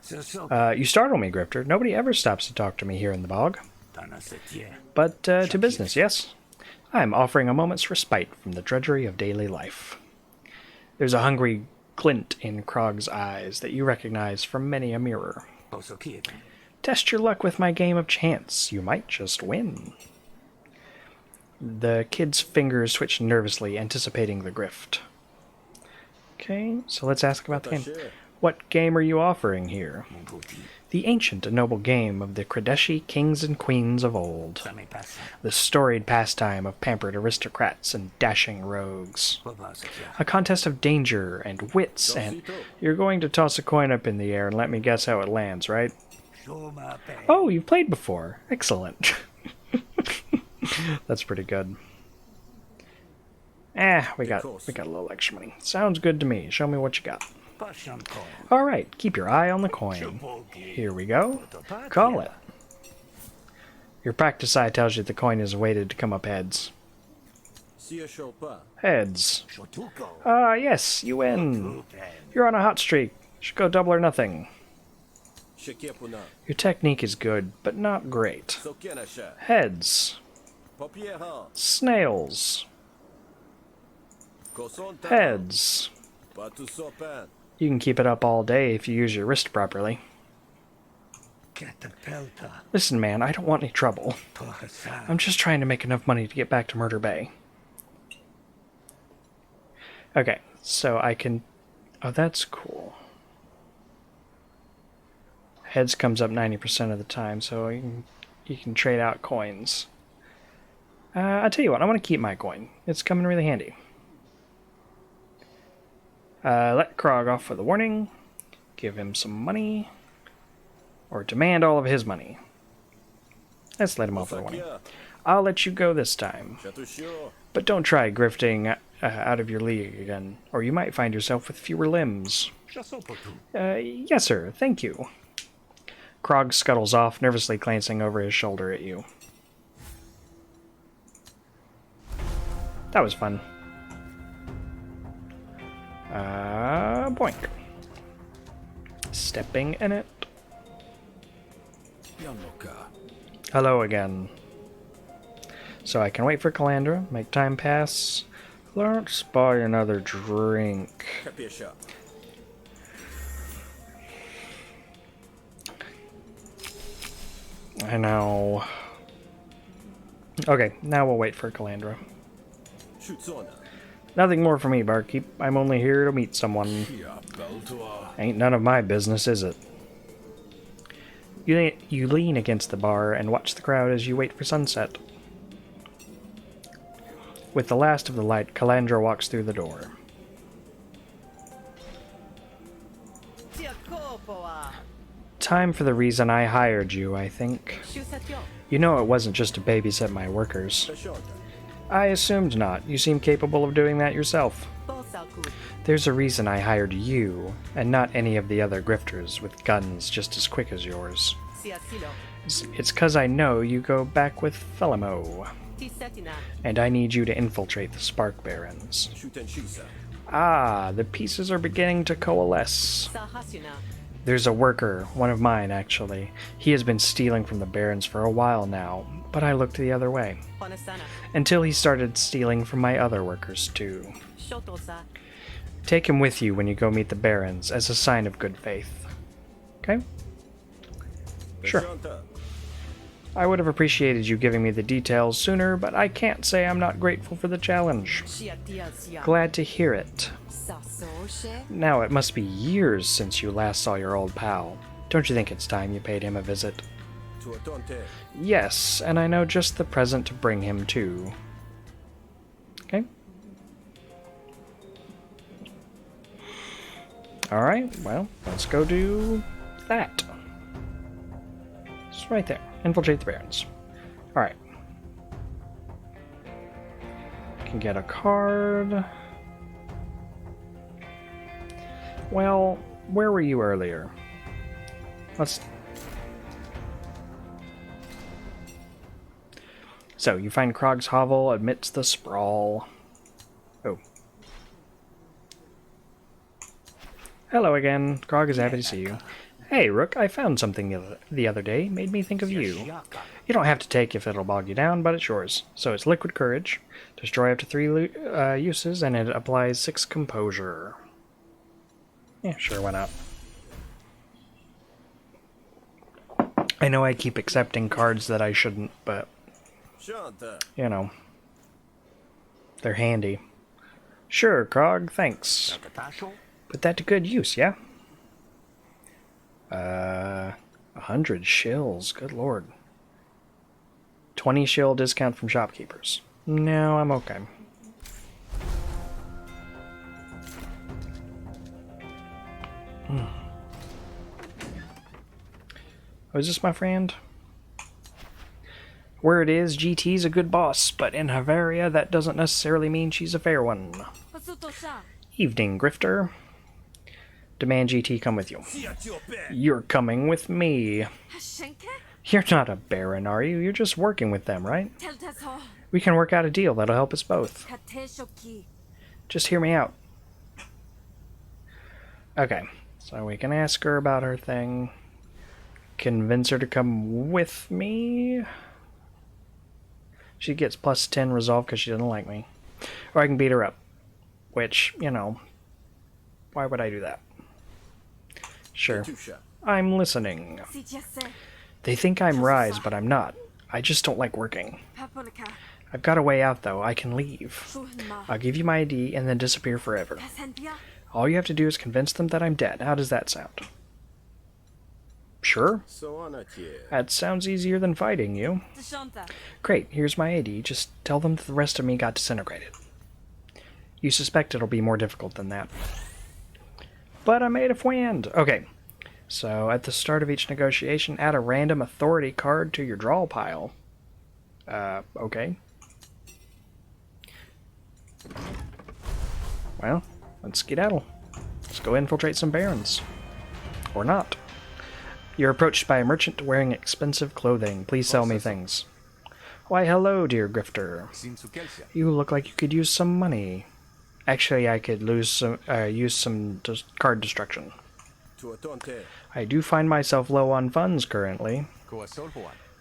Speaker 1: you startle me, Grifter. Nobody ever stops to talk to me here in the bog. But to business, yes? I am offering a moment's respite from the drudgery of daily life. There's a hungry glint in Krog's eyes that you recognize from many a mirror. Test your luck with my game of chance. You might just win. The kid's fingers switch nervously, anticipating the grift. Okay, so let's ask about the game. What game are you offering here? The ancient and noble game of the Kredeshi kings and queens of old. The storied pastime of pampered aristocrats and dashing rogues. A contest of danger and wits, and you're going to toss a coin up in the air and let me guess how it lands, right? Oh, you've played before. Excellent. That's pretty good. We got a little extra money. Sounds good to me. Show me what you got. Alright, keep your eye on the coin. Here we go. Call it. Your practice eye tells you the coin is weighted to come up heads. Heads. Yes, you win. You're on a hot streak. Should go double or nothing. Your technique is good, but not great. Heads. Snails. Heads. You can keep it up all day if you use your wrist properly. Listen, man, I don't want any trouble. I'm just trying to make enough money to get back to Murder Bay. Okay, so I can... Oh, that's cool. Heads comes up 90% of the time, so you can trade out coins. I'll tell you what, I want to keep my coin. It's coming really handy. Let Krog off with a warning. Give him some money. Or demand all of his money. Let's let him off with a warning. I'll let you go this time. But don't try grifting out of your league again, or you might find yourself with fewer limbs. Yes, sir. Thank you. Krog scuttles off, nervously glancing over his shoulder at you. That was fun. Boink. Stepping in it. Hello again. So I can wait for Calandra, make time pass. Let's buy another drink. I know. Okay, now we'll wait for Calandra. Nothing more for me, barkeep. I'm only here to meet someone. Ain't none of my business, is it? You lean against the bar and watch the crowd as you wait for sunset. With the last of the light, Calandra walks through the door. Time for the reason I hired you, I think. You know it wasn't just to babysit my workers. I assumed not. You seem capable of doing that yourself. There's a reason I hired you, and not any of the other grifters with guns just as quick as yours. It's 'cause I know you go back with Felimo, and I need you to infiltrate the Spark Barons. Ah, the pieces are beginning to coalesce. There's a worker, one of mine actually. He has been stealing from the Barons for a while now, but I looked the other way. Until he started stealing from my other workers too. Take him with you when you go meet the Barons as a sign of good faith. Okay? Sure. I would have appreciated you giving me the details sooner, but I can't say I'm not grateful for the challenge. Glad to hear it. Now it must be years since you last saw your old pal. Don't you think it's time you paid him a visit? Yes, and I know just the present to bring him too. Okay. Alright, well, let's go do that. It's right there. Infiltrate the Barons. Alright. Can get a card. Well, where were you earlier? So, you find Krog's hovel amidst the sprawl. Oh. Hello again. Krog is happy to see you. Hey, Rook, I found something the other day. Made me think of you. You don't have to take if it'll bog you down, but it's yours. So it's Liquid Courage. Destroy up to 3 uses, and it applies 6 composure. Yeah, sure, why not? I know I keep accepting cards that I shouldn't, but... you know. They're handy. Sure, Krog, thanks. Put that to good use, yeah? 100 shills, good lord. 20 shill discount from shopkeepers. No, I'm okay. Oh, is this my friend? Where it is, GT's a good boss, but in Havaria that doesn't necessarily mean she's a fair one. Evening, Grifter. Demand GT come with you. You're coming with me. You're not a baron, are you? You're just working with them, right? We can work out a deal that'll help us both. Just hear me out. Okay, so we can ask her about her thing. Convince her to come with me. She gets plus 10 resolve because she doesn't like me. Or I can beat her up. Which, you know, why would I do that? Sure. I'm listening. They think I'm Rise, but I'm not. I just don't like working. I've got a way out, though. I can leave. I'll give you my ID and then disappear forever. All you have to do is convince them that I'm dead. How does that sound? Sure. That sounds easier than fighting you. Great, here's my ID. Just tell them that the rest of me got disintegrated. You suspect it'll be more difficult than that. But I'm made of wind. Okay, so at the start of each negotiation, add a random authority card to your draw pile. Okay. Well, let's skedaddle. Let's go infiltrate some barons. Or not. You're approached by a merchant wearing expensive clothing. Please sell me things. Why, hello, dear Grifter. You look like you could use some money. Actually, I could use some card destruction. I do find myself low on funds currently.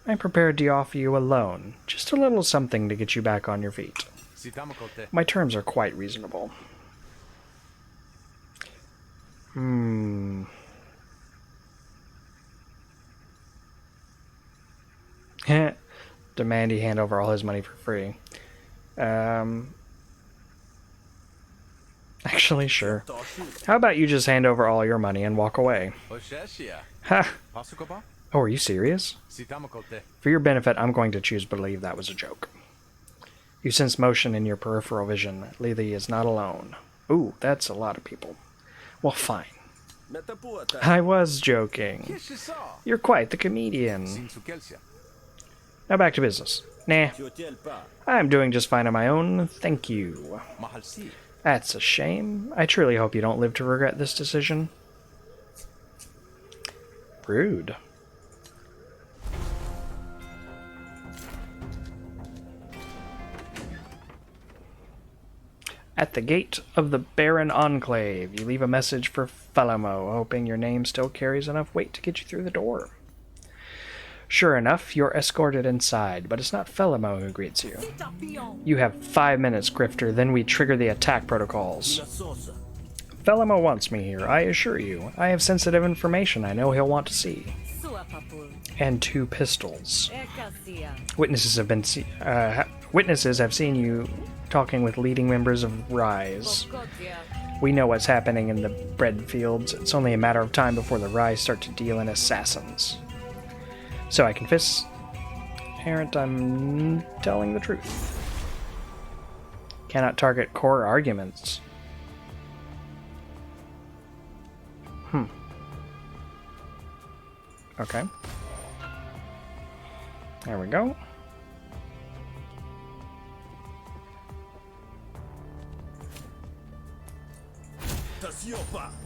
Speaker 1: I'm prepared to offer you a loan. Just a little something to get you back on your feet. My terms are quite reasonable. Demand he hand over all his money for free. Actually, sure. How about you just hand over all your money and walk away? Ha! Oh, are you serious? For your benefit, I'm going to choose to believe that was a joke. You sense motion in your peripheral vision. Lily is not alone. Ooh, that's a lot of people. Well, fine. I was joking. You're quite the comedian. Now back to business. Nah. I'm doing just fine on my own, thank you. That's a shame. I truly hope you don't live to regret this decision. Rude. At the gate of the Baron Enclave, you leave a message for Felamo, hoping your name still carries enough weight to get you through the door. Sure enough, you're escorted inside, but it's not Felamo who greets you. You have 5 minutes, Grifter, then we trigger the attack protocols. Felamo wants me here, I assure you. I have sensitive information I know he'll want to see. And 2 pistols. Witnesses have seen you talking with leading members of Rise. We know what's happening in the bread fields. It's only a matter of time before the Rise start to deal in assassins. So I confess, Errant, I'm telling the truth. Cannot target core arguments. Okay. There we go.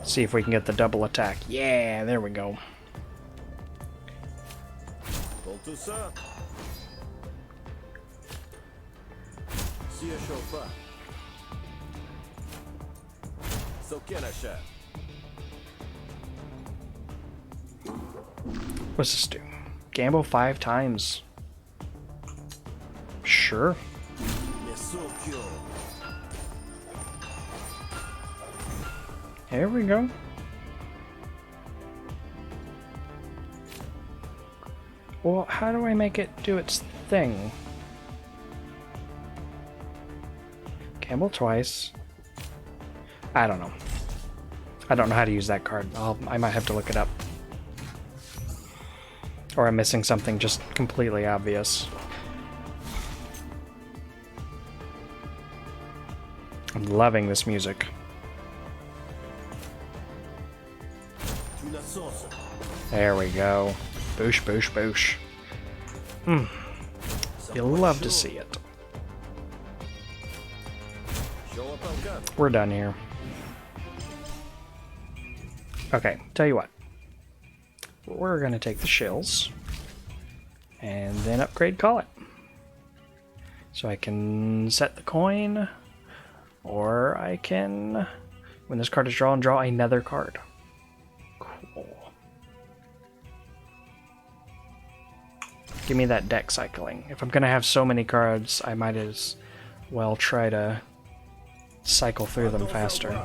Speaker 1: See if we can get the double attack. Yeah, there we go. What's this do? Gamble 5 times. Sure. Here we go. Well, how do I make it do its thing? Gamble twice. I don't know. I don't know how to use that card. I might have to look it up. Or I'm missing something just completely obvious. I'm loving this music. There we go. Boosh, boosh, boosh. You'll love to see it. We're done here. Okay, tell you what. We're going to take the shills and then upgrade Call It. So I can set the coin, or I can, when this card is drawn, draw another card. Cool. Give me that deck cycling. If I'm going to have so many cards, I might as well try to cycle through them faster.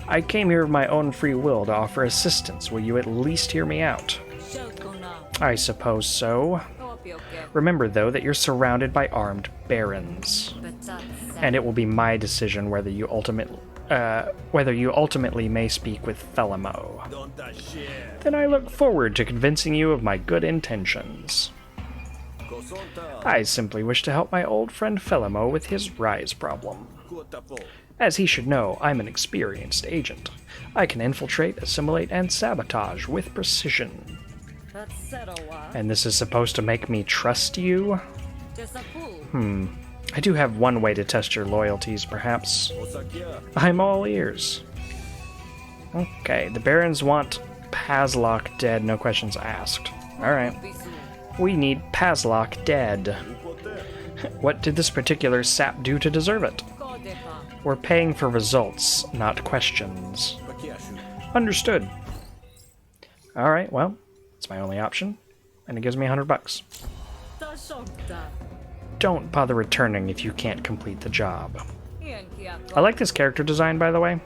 Speaker 1: I came here of my own free will to offer assistance. Will you at least hear me out? I suppose so. Remember, though, that you're surrounded by armed barons. And it will be my decision whether you ultimately may speak with Felimo. Then I look forward to convincing you of my good intentions. I simply wish to help my old friend Felimo with his rise problem. As he should know, I'm an experienced agent. I can infiltrate, assimilate, and sabotage with precision. And this is supposed to make me trust you? I do have one way to test your loyalties, perhaps. I'm all ears. Okay, the barons want Pazlock dead, no questions asked. Alright. We need Pazlock dead. What did this particular sap do to deserve it? We're paying for results, not questions. Understood. Alright, well, it's my only option, and it gives me $100. Don't bother returning if you can't complete the job. I like this character design, by the way.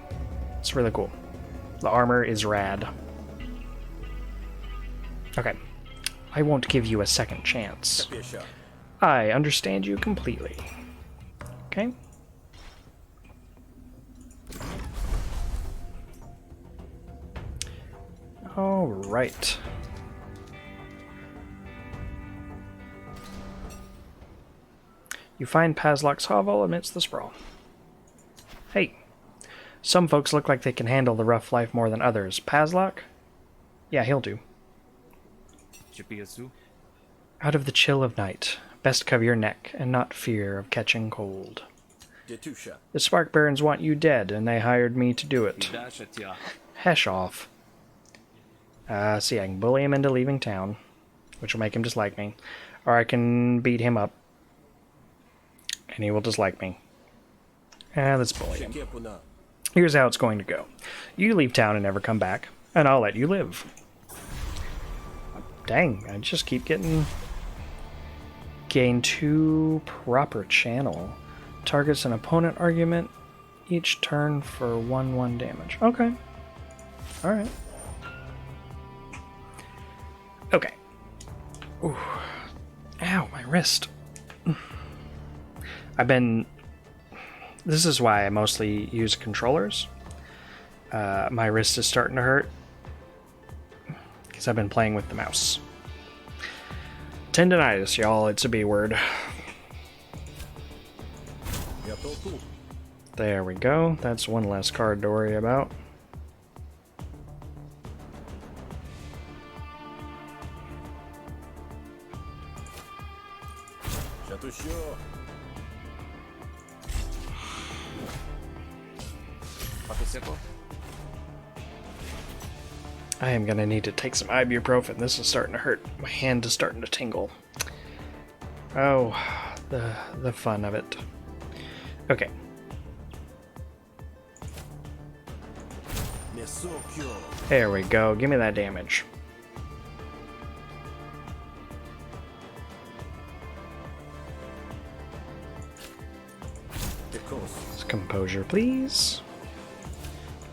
Speaker 1: It's really cool. The armor is rad. Okay. I won't give you a second chance. I understand you completely. Okay. All right. You find Pazlock's hovel amidst the sprawl. Hey, some folks look like they can handle the rough life more than others. Pazlock? Yeah, he'll do. Out of the chill of night, best cover your neck and not fear of catching cold. The Spark Barons want you dead, and they hired me to do it. Hesh off. See, I can bully him into leaving town, which will make him dislike me. Or I can beat him up, and he will dislike me. Let's bully him. Here's how it's going to go. You leave town and never come back, and I'll let you live. Dang, I just keep getting... Gain 2 proper channel. Targets an opponent argument each turn for 1/1 damage. Okay. Alright. Okay. Ooh. Ow, my wrist. This is why I mostly use controllers. My wrist is starting to hurt because I've been playing with the mouse. Tendinitis, y'all. It's a B word. There we go. That's one less card to worry about. I am gonna need to take some ibuprofen. This is starting to hurt. My hand is starting to tingle. Oh, the fun of it. Okay. There we go. Give me that damage. Composure, please.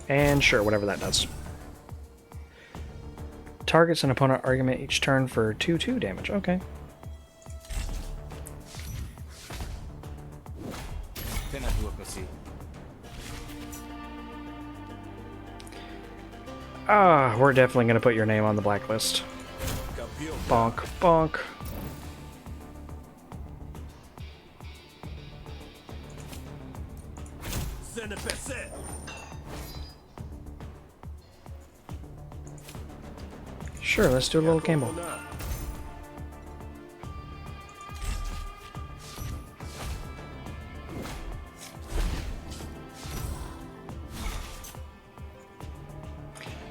Speaker 1: And sure, whatever that does. Targets an opponent argument each turn for 2/2 damage. Okay. Ah, we're definitely going to put your name on the blacklist. Bonk, bonk. Sure, let's do a little gamble.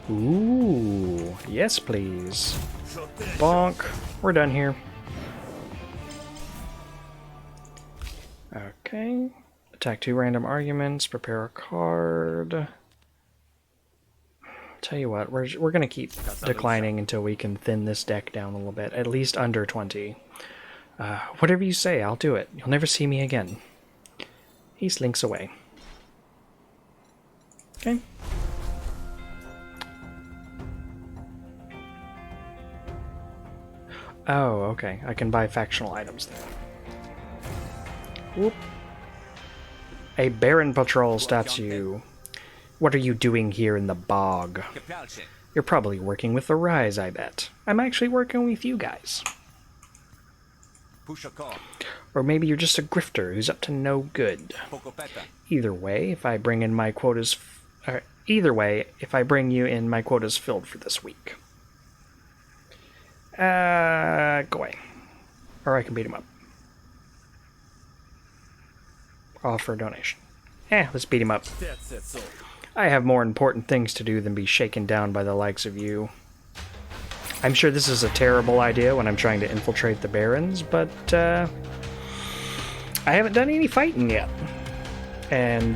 Speaker 1: Ooh, yes please. Bonk. We're done here. Okay. Attack 2 random arguments, prepare a card. Tell you what, we're going to keep declining until we can thin this deck down a little bit, at least under 20. Whatever you say, I'll do it. You'll never see me again. He slinks away. Okay. Oh, okay. I can buy factional items then. Whoop. A Baron Patrol statue. What are you doing here in the bog? You're probably working with the Rise, I bet. I'm actually working with you guys. Or maybe you're just a grifter who's up to no good. Either way, if I bring in my quotas... either way, if I bring you in, my quota's filled for this week. Go away. Or I can beat him up. Offer a donation. Let's beat him up. I have more important things to do than be shaken down by the likes of you. I'm sure this is a terrible idea when I'm trying to infiltrate the Barons, but I haven't done any fighting yet. And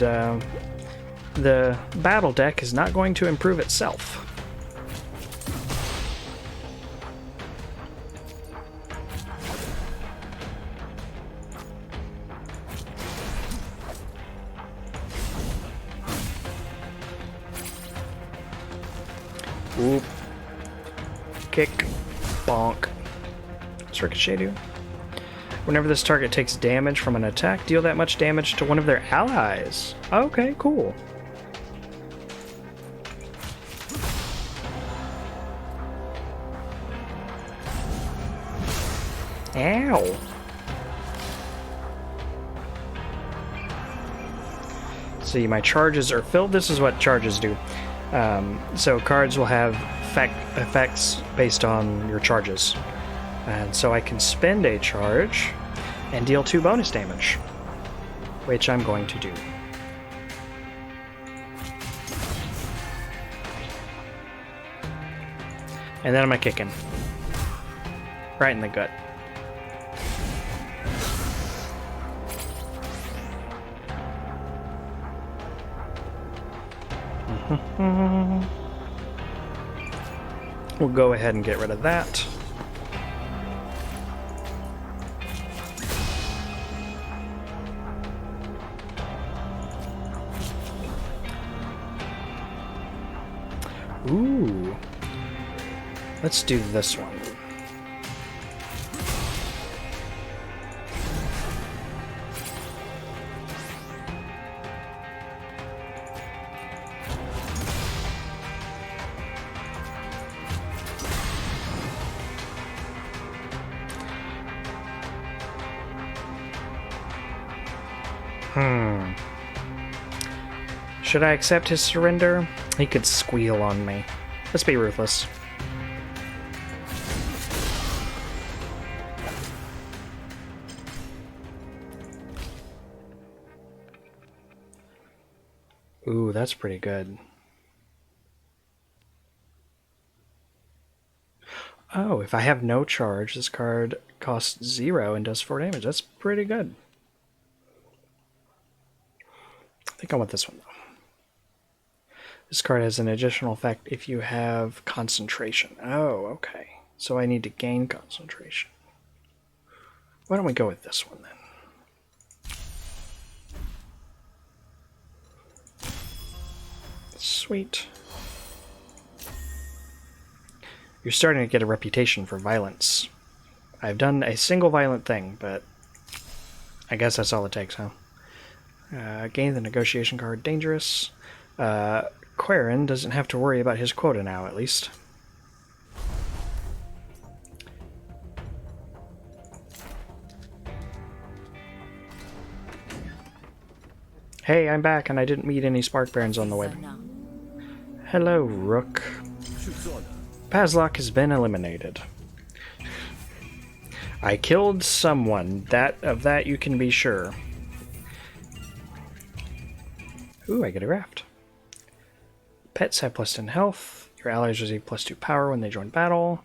Speaker 1: the battle deck is not going to improve itself. Whoop. Kick. Bonk. What's Ricochet do? Whenever this target takes damage from an attack, deal that much damage to one of their allies. Okay, cool. Ow. See, my charges are filled. This is what charges do. So cards will have effects based on your charges. And so I can spend a charge and deal 2 bonus damage, which I'm going to do. And then I'm going to kick him. Right in the gut. We'll go ahead and get rid of that. Ooh. Let's do this one. Should I accept his surrender? He could squeal on me. Let's be ruthless. Ooh, that's pretty good. Oh, if I have no charge, this card costs 0 and does 4 damage. That's pretty good. think I want this one, though. This card has an additional effect if you have concentration. Oh, okay. So I need to gain concentration. Why don't we go with this one, then? Sweet. You're starting to get a reputation for violence. I've done a single violent thing, but I guess that's all it takes, huh? Gain the negotiation card. Dangerous. Quarren doesn't have to worry about his quota now, at least. Hey, I'm back, and I didn't meet any Spark Barons on the way. Hello, Rook. Pazlock has been eliminated. I killed someone. Of that you can be sure. Ooh, I get a raft. Pets have +10 health. Your allies receive +2 power when they join battle.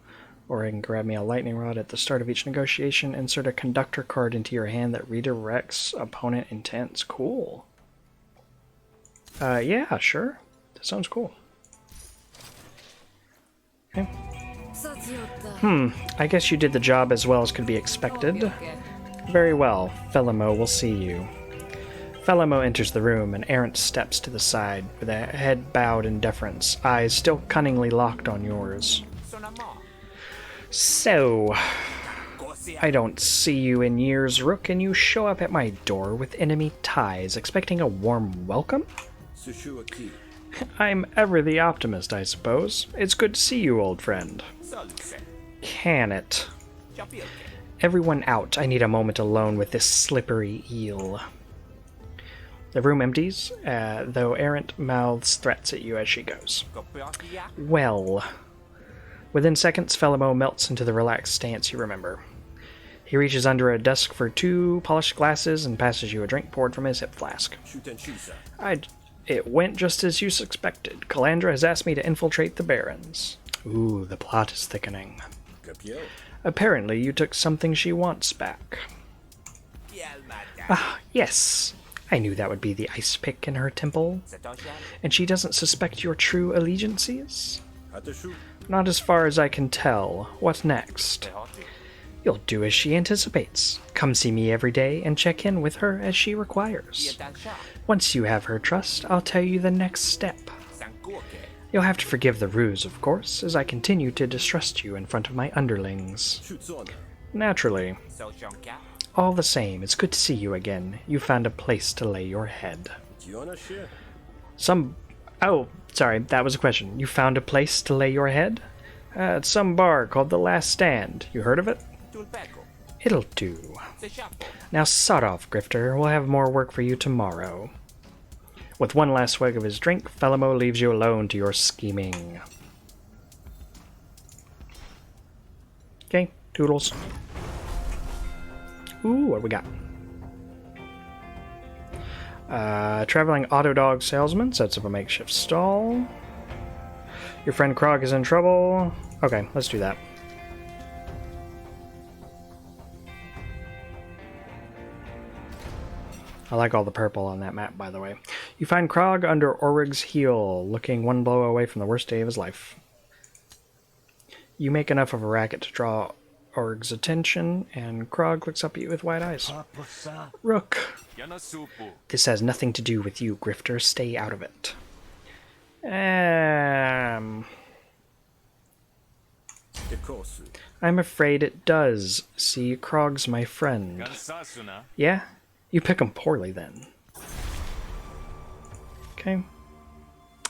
Speaker 1: Or I can grab me a lightning rod at the start of each negotiation. Insert a conductor card into your hand that redirects opponent intents. Cool. Yeah, sure. That sounds cool. Okay. I guess you did the job as well as could be expected. Very well. Felimo will see you. Felimo enters the room, and Errant steps to the side, with a head bowed in deference, eyes still cunningly locked on yours. So, I don't see you in years, Rook, and you show up at my door with enemy ties, expecting a warm welcome? I'm ever the optimist, I suppose. It's good to see you, old friend. Can it? Everyone out. I need a moment alone with this slippery eel. The room empties, though Errant mouths threats at you as she goes. Well. Within seconds, Felimo melts into the relaxed stance you remember. He reaches under a desk for 2 polished glasses and passes you a drink poured from his hip flask. It went just as you suspected. Calandra has asked me to infiltrate the Barons. Ooh, the plot is thickening. Apparently, you took something she wants back. Ah, yes. I knew that would be the ice pick in her temple. And she doesn't suspect your true allegiances? Not as far as I can tell. What next? You'll do as she anticipates. Come see me every day and check in with her as she requires. Once you have her trust, I'll tell you the next step. You'll have to forgive the ruse, of course, as I continue to distrust you in front of my underlings. Naturally. All the same, it's good to see you again. You found a place to lay your head. Oh, sorry, that was a question. You found a place to lay your head? At some bar called The Last Stand. You heard of it? It'll do. Now sod off, Grifter. We'll have more work for you tomorrow. With one last swig of his drink, Felimo leaves you alone to your scheming. Okay, toodles. Ooh, what do we got? Traveling auto dog salesman sets up a makeshift stall. Your friend Krog is in trouble. Okay, let's do that. I like all the purple on that map, by the way. You find Krog under Orig's heel, looking one blow away from the worst day of his life. You make enough of a racket to draw Orig's attention, and Krog looks up at you with wide eyes. Rook, this has nothing to do with you, Grifter. Stay out of it. I'm afraid it does. See, Krog's my friend. Yeah? You pick him poorly, then. Okay.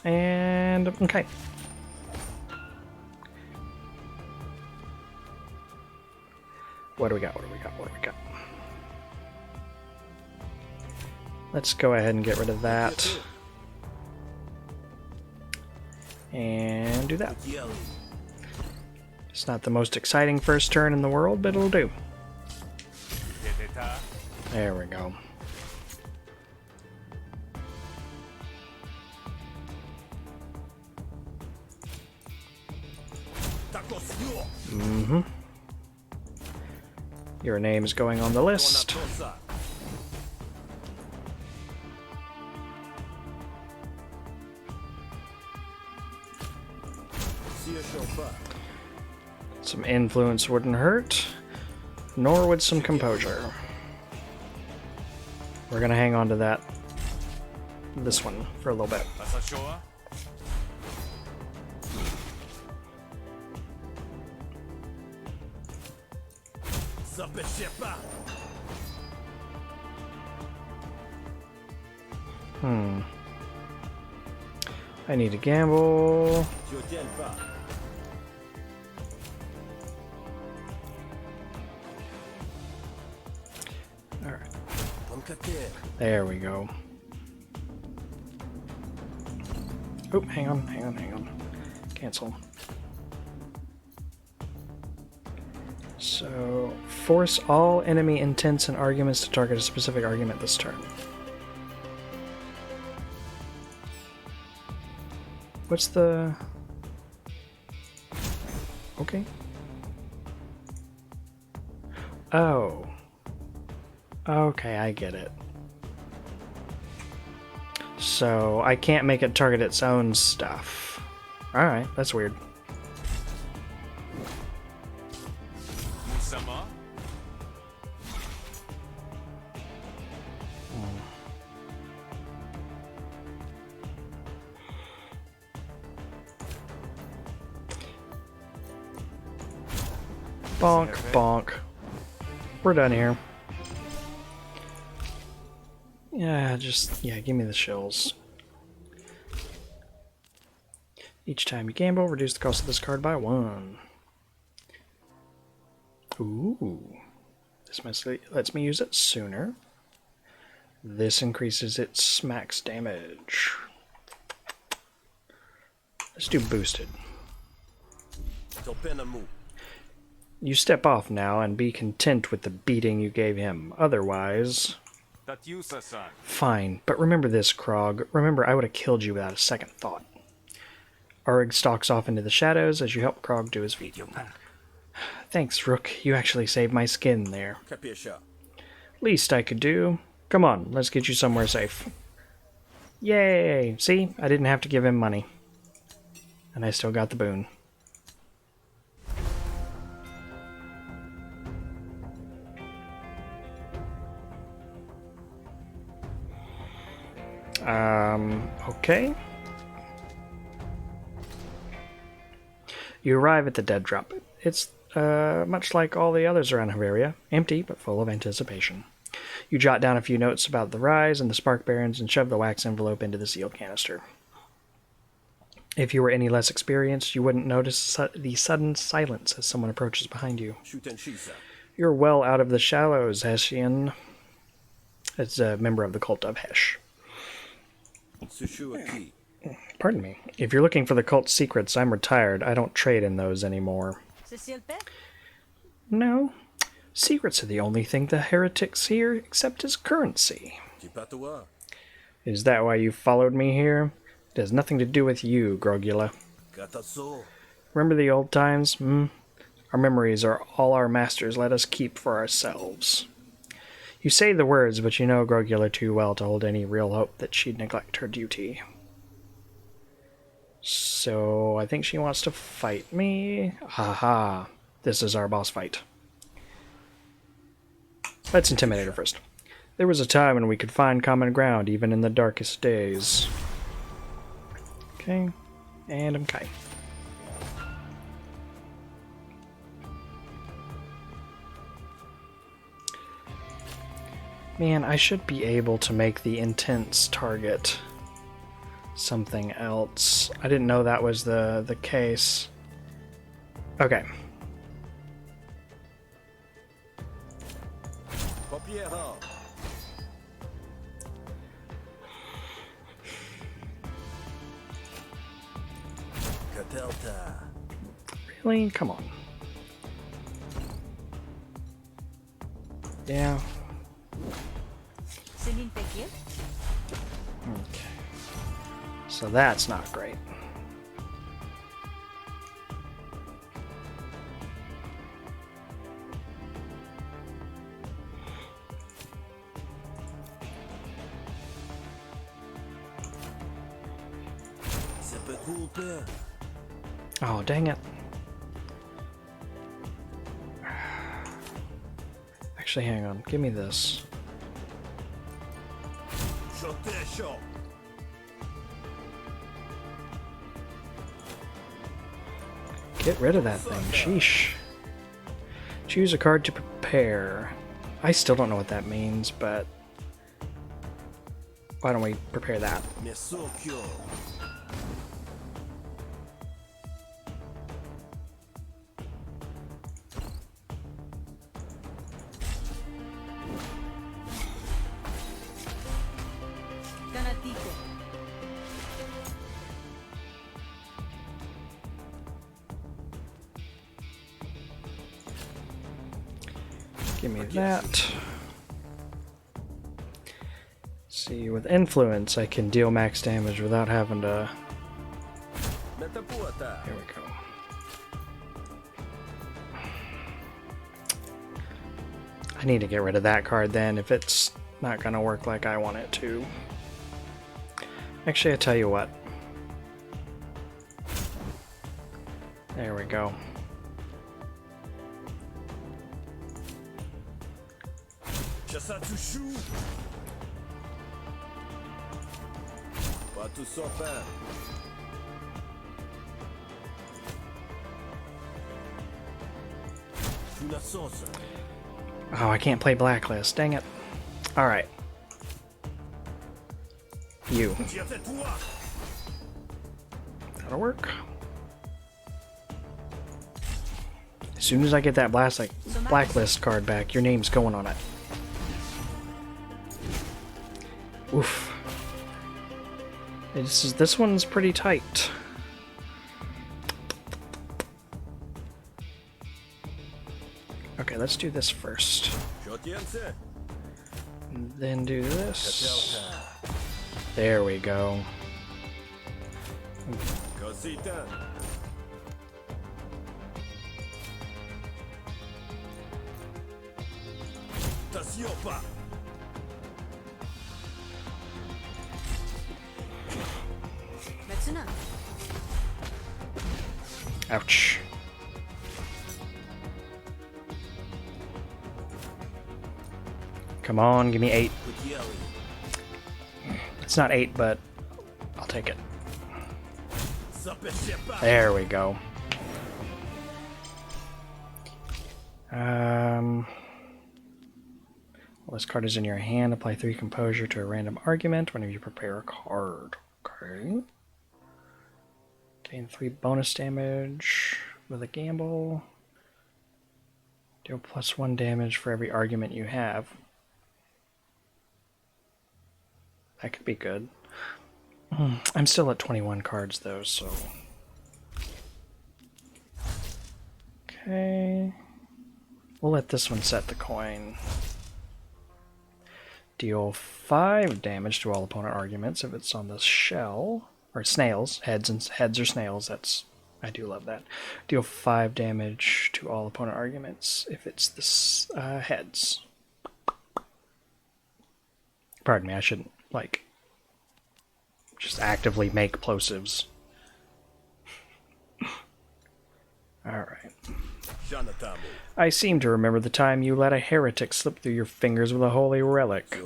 Speaker 1: And... okay. What do we got? What do we got? What do we got? Let's go ahead and get rid of that. And do that. It's not the most exciting first turn in the world, but it'll do. There we go. Mm-hmm. Your name is going on the list. Some influence wouldn't hurt, nor would some composure. We're gonna hang on to this one for a little bit. I need to gamble. Alright. There we go. Oh, hang on. Cancel. So, force all enemy intents and arguments to target a specific argument this turn. What's the... Okay. Oh. Okay, I get it. So, I can't make it target its own stuff. Alright, that's weird. Bonk, bonk. We're done here. Yeah, give me the shills. Each time you gamble, reduce the cost of this card by 1. Ooh. This lets me use it sooner. This increases its max damage. Let's do boosted. You step off now and be content with the beating you gave him. Otherwise... Fine, but remember this, Krog. Remember, I would have killed you without a second thought. Arig stalks off into the shadows as you help Krog do his feat. Thanks, Rook. You actually saved my skin there. Least I could do. Come on, let's get you somewhere safe. Yay! See? I didn't have to give him money. And I still got the boon. Okay. You arrive at the dead drop. It's, much like all the others around Havaria, empty but full of anticipation. You jot down a few notes about the rise and the spark barons and shove the wax envelope into the sealed canister. If you were any less experienced, you wouldn't notice the sudden silence as someone approaches behind you. You're well out of the shallows, Hessian. It's a member of the cult of Hesh. Pardon me. If you're looking for the cult's secrets, I'm retired. I don't trade in those anymore. No. Secrets are the only thing the heretics here accept as currency. Is that why you followed me here? It has nothing to do with you, Grogula. Remember the old times? Our memories are all our masters let us keep for ourselves. You say the words, but you know Grogula too well to hold any real hope that she'd neglect her duty. So, I think she wants to fight me. Haha. This is our boss fight. Let's intimidate her first. There was a time when we could find common ground, even in the darkest days. Okay. And I'm Kai. Man, I should be able to make the intense target something else. I didn't know that was the case. Okay. Really? Come on. Yeah. Okay. So that's not great. Oh, dang it. Actually, hang on. Give me this. Get rid of that thing. Sheesh. Choose a card to prepare. I still don't know what that means, but why don't we prepare that? Give me that. See, with influence, I can deal max damage without having to. There we go. I need to get rid of that card then if it's not gonna work like I want it to. Actually, I tell you what. There we go. Oh, I can't play Blacklist. Dang it. Alright. You. That'll work. As soon as I get that Blacklist card back, your name's going on it. Oof. This one's pretty tight. Okay, let's do this first. And then do this. There we go. Ouch. Come on, give me 8. It's not 8, but I'll take it. There we go. Well, this card is in your hand. Apply 3 composure to a random argument whenever you prepare a card. Okay. Gain 3 bonus damage with a gamble. Deal +1 damage for every argument you have. That could be good. I'm still at 21 cards though, so. Okay. We'll let this one set the coin. Deal 5 damage to all opponent arguments if it's on the shell. Or snails. Heads or snails. I do love that. Deal 5 damage to all opponent arguments if it's the heads. Pardon me, I shouldn't, just actively make plosives. Alright. I seem to remember the time you let a heretic slip through your fingers with a holy relic.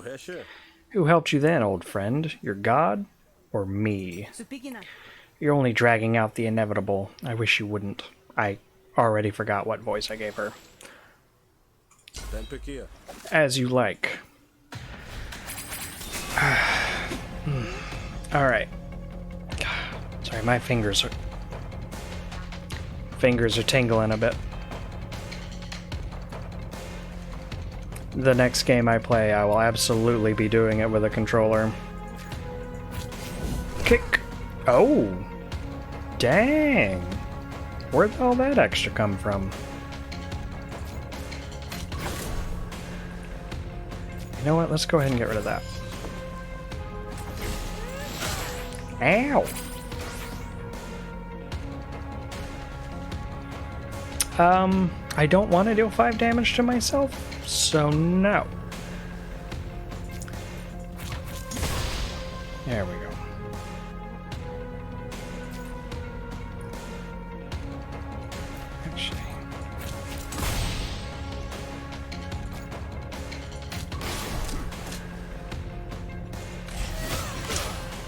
Speaker 1: Who helped you then, old friend? Your god? Or me? You're only dragging out the inevitable. I wish you wouldn't. I already forgot what voice I gave her. As you like. Alright. Sorry, my fingers are tingling a bit. The next game I play, I will absolutely be doing it with a controller. Kick. Oh. Dang. Where'd all that extra come from? You know what? Let's go ahead and get rid of that. Ow. I don't want to deal 5 damage to myself, so no. There we go.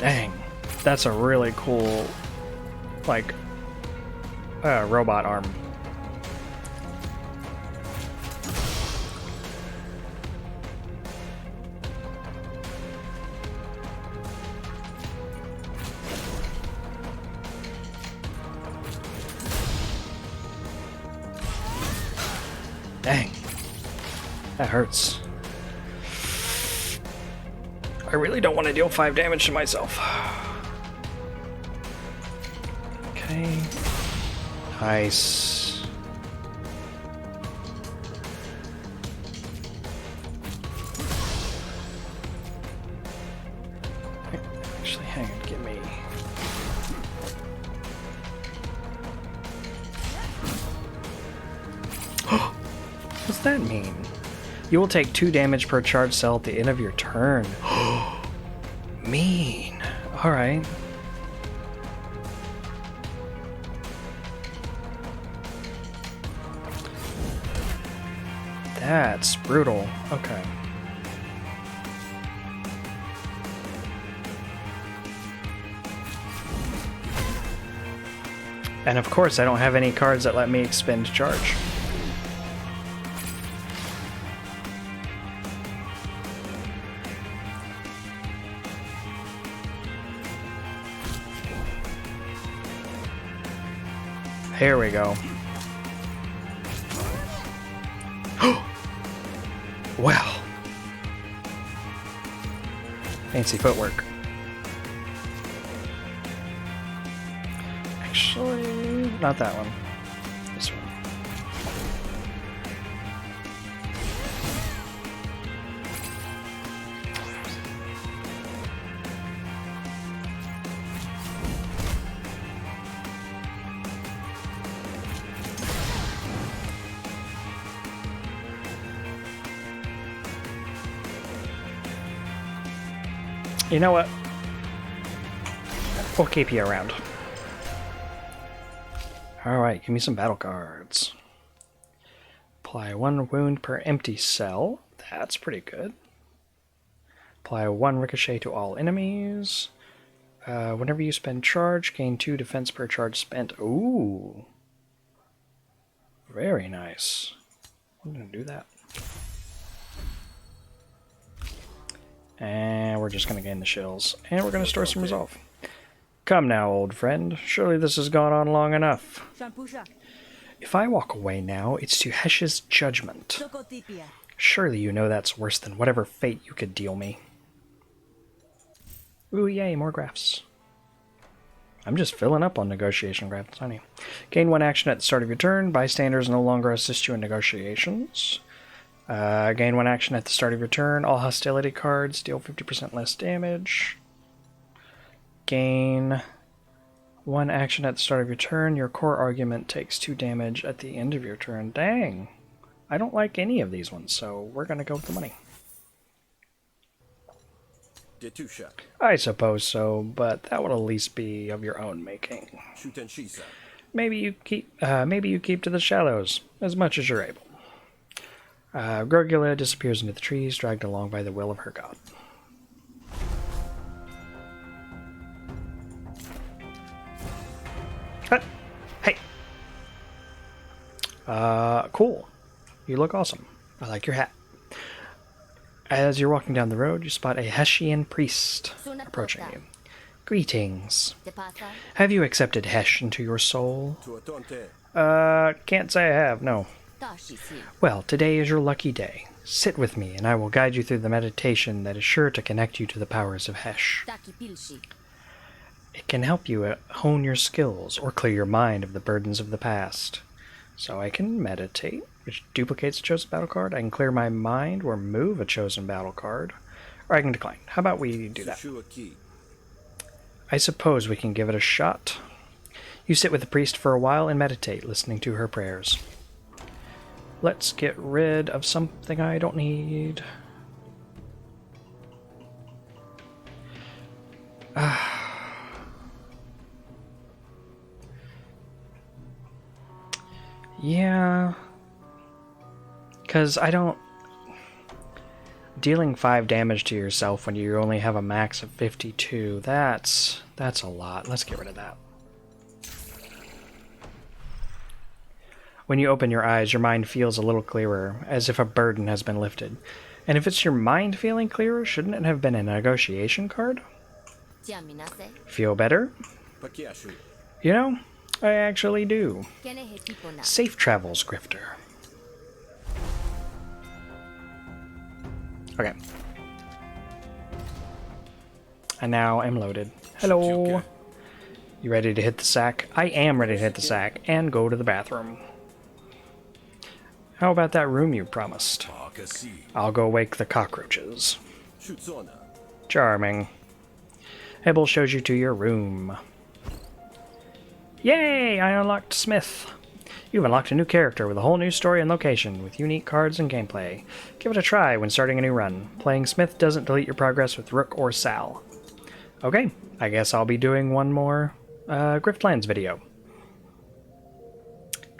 Speaker 1: Dang. That's a really cool, like, robot arm. Dang. That hurts. I really don't want to deal 5 damage to myself. Okay. Nice. Actually, hang on, give me... What's that mean? You will take 2 damage per charged cell at the end of your turn. Mean. Alright. That's brutal. Okay. And of course, I don't have any cards that let me expend charge. Here we go. Well. Fancy footwork. Actually, not that one. This one. You know what? We'll keep you around. Alright, give me some battle cards. Apply 1 wound per empty cell. That's pretty good. Apply 1 ricochet to all enemies. Whenever you spend charge, gain 2 defense per charge spent. Ooh. Very nice. I'm going to do that. And we're just going to gain the shills. And we're going to store some resolve. Come now, old friend. Surely this has gone on long enough. If I walk away now, it's to Hesh's judgment. Surely you know that's worse than whatever fate you could deal me. Ooh, yay, more graphs. I'm just filling up on negotiation graphs, honey. Gain 1 action at the start of your turn. Bystanders no longer assist you in negotiations. Gain 1 action at the start of your turn. All hostility cards deal 50% less damage. Gain 1 action at the start of your turn. Your core argument takes 2 damage at the end of your turn. Dang. I don't like any of these ones, so we're going to go with the money. I suppose so, but that would at least be of your own making. Maybe you keep to the shallows as much as you're able. Gorgula disappears into the trees, dragged along by the will of her god. Hey! Cool. You look awesome. I like your hat. As you're walking down the road, you spot a Hessian priest approaching you. Greetings. Have you accepted Hesh into your soul? Can't say I have, no. Well, today is your lucky day. Sit with me, and I will guide you through the meditation that is sure to connect you to the powers of Hesh. It can help you hone your skills or clear your mind of the burdens of the past. So I can meditate, which duplicates a chosen battle card. I can clear my mind or move a chosen battle card. Or I can decline. How about we do that? I suppose we can give it a shot. You sit with the priest for a while and meditate, listening to her prayers. Let's get rid of something I don't need. Yeah. Because I don't... Dealing 5 damage to yourself when you only have a max of 52, that's a lot. Let's get rid of that. When you open your eyes, your mind feels a little clearer, as if a burden has been lifted. And if it's your mind feeling clearer, shouldn't it have been a negotiation card? Feel better? You know, I actually do. Safe travels, Grifter. Okay. I now am loaded. Hello. You ready to hit the sack? I am ready to hit the sack and go to the bathroom. How about that room you promised? I'll go wake the cockroaches. Charming. Hebel shows you to your room. Yay! I unlocked Smith. You've unlocked a new character with a whole new story and location, with unique cards and gameplay. Give it a try when starting a new run. Playing Smith doesn't delete your progress with Rook or Sal. Okay, I guess I'll be doing one more Griftlands video.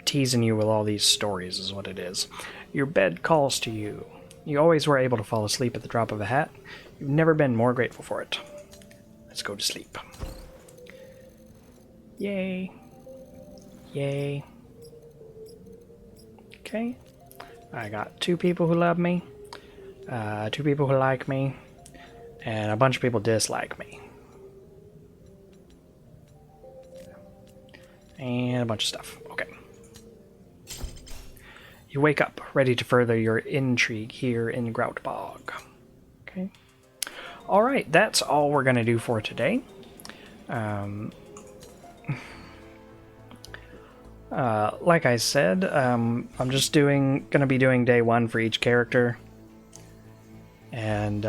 Speaker 1: Teasing you with all these stories is what it is. Your bed calls to you. You always were able to fall asleep at the drop of a hat. You've never been more grateful for it. Let's go to sleep. Yay. Yay. Okay. I got 2 people who love me, 2 people who like me, and a bunch of people dislike me. And a bunch of stuff. Okay. You wake up, ready to further your intrigue here in Bog. Okay. Alright, that's all we're going to do for today. Like I said, I'm just gonna be doing day 1 for each character. And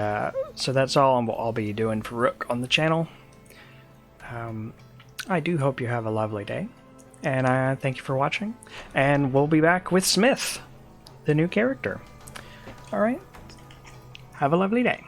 Speaker 1: so that's all I'll be doing for Rook on the channel. I do hope you have a lovely day. And I thank you for watching. And we'll be back with Smith, the new character. Alright. Have a lovely day.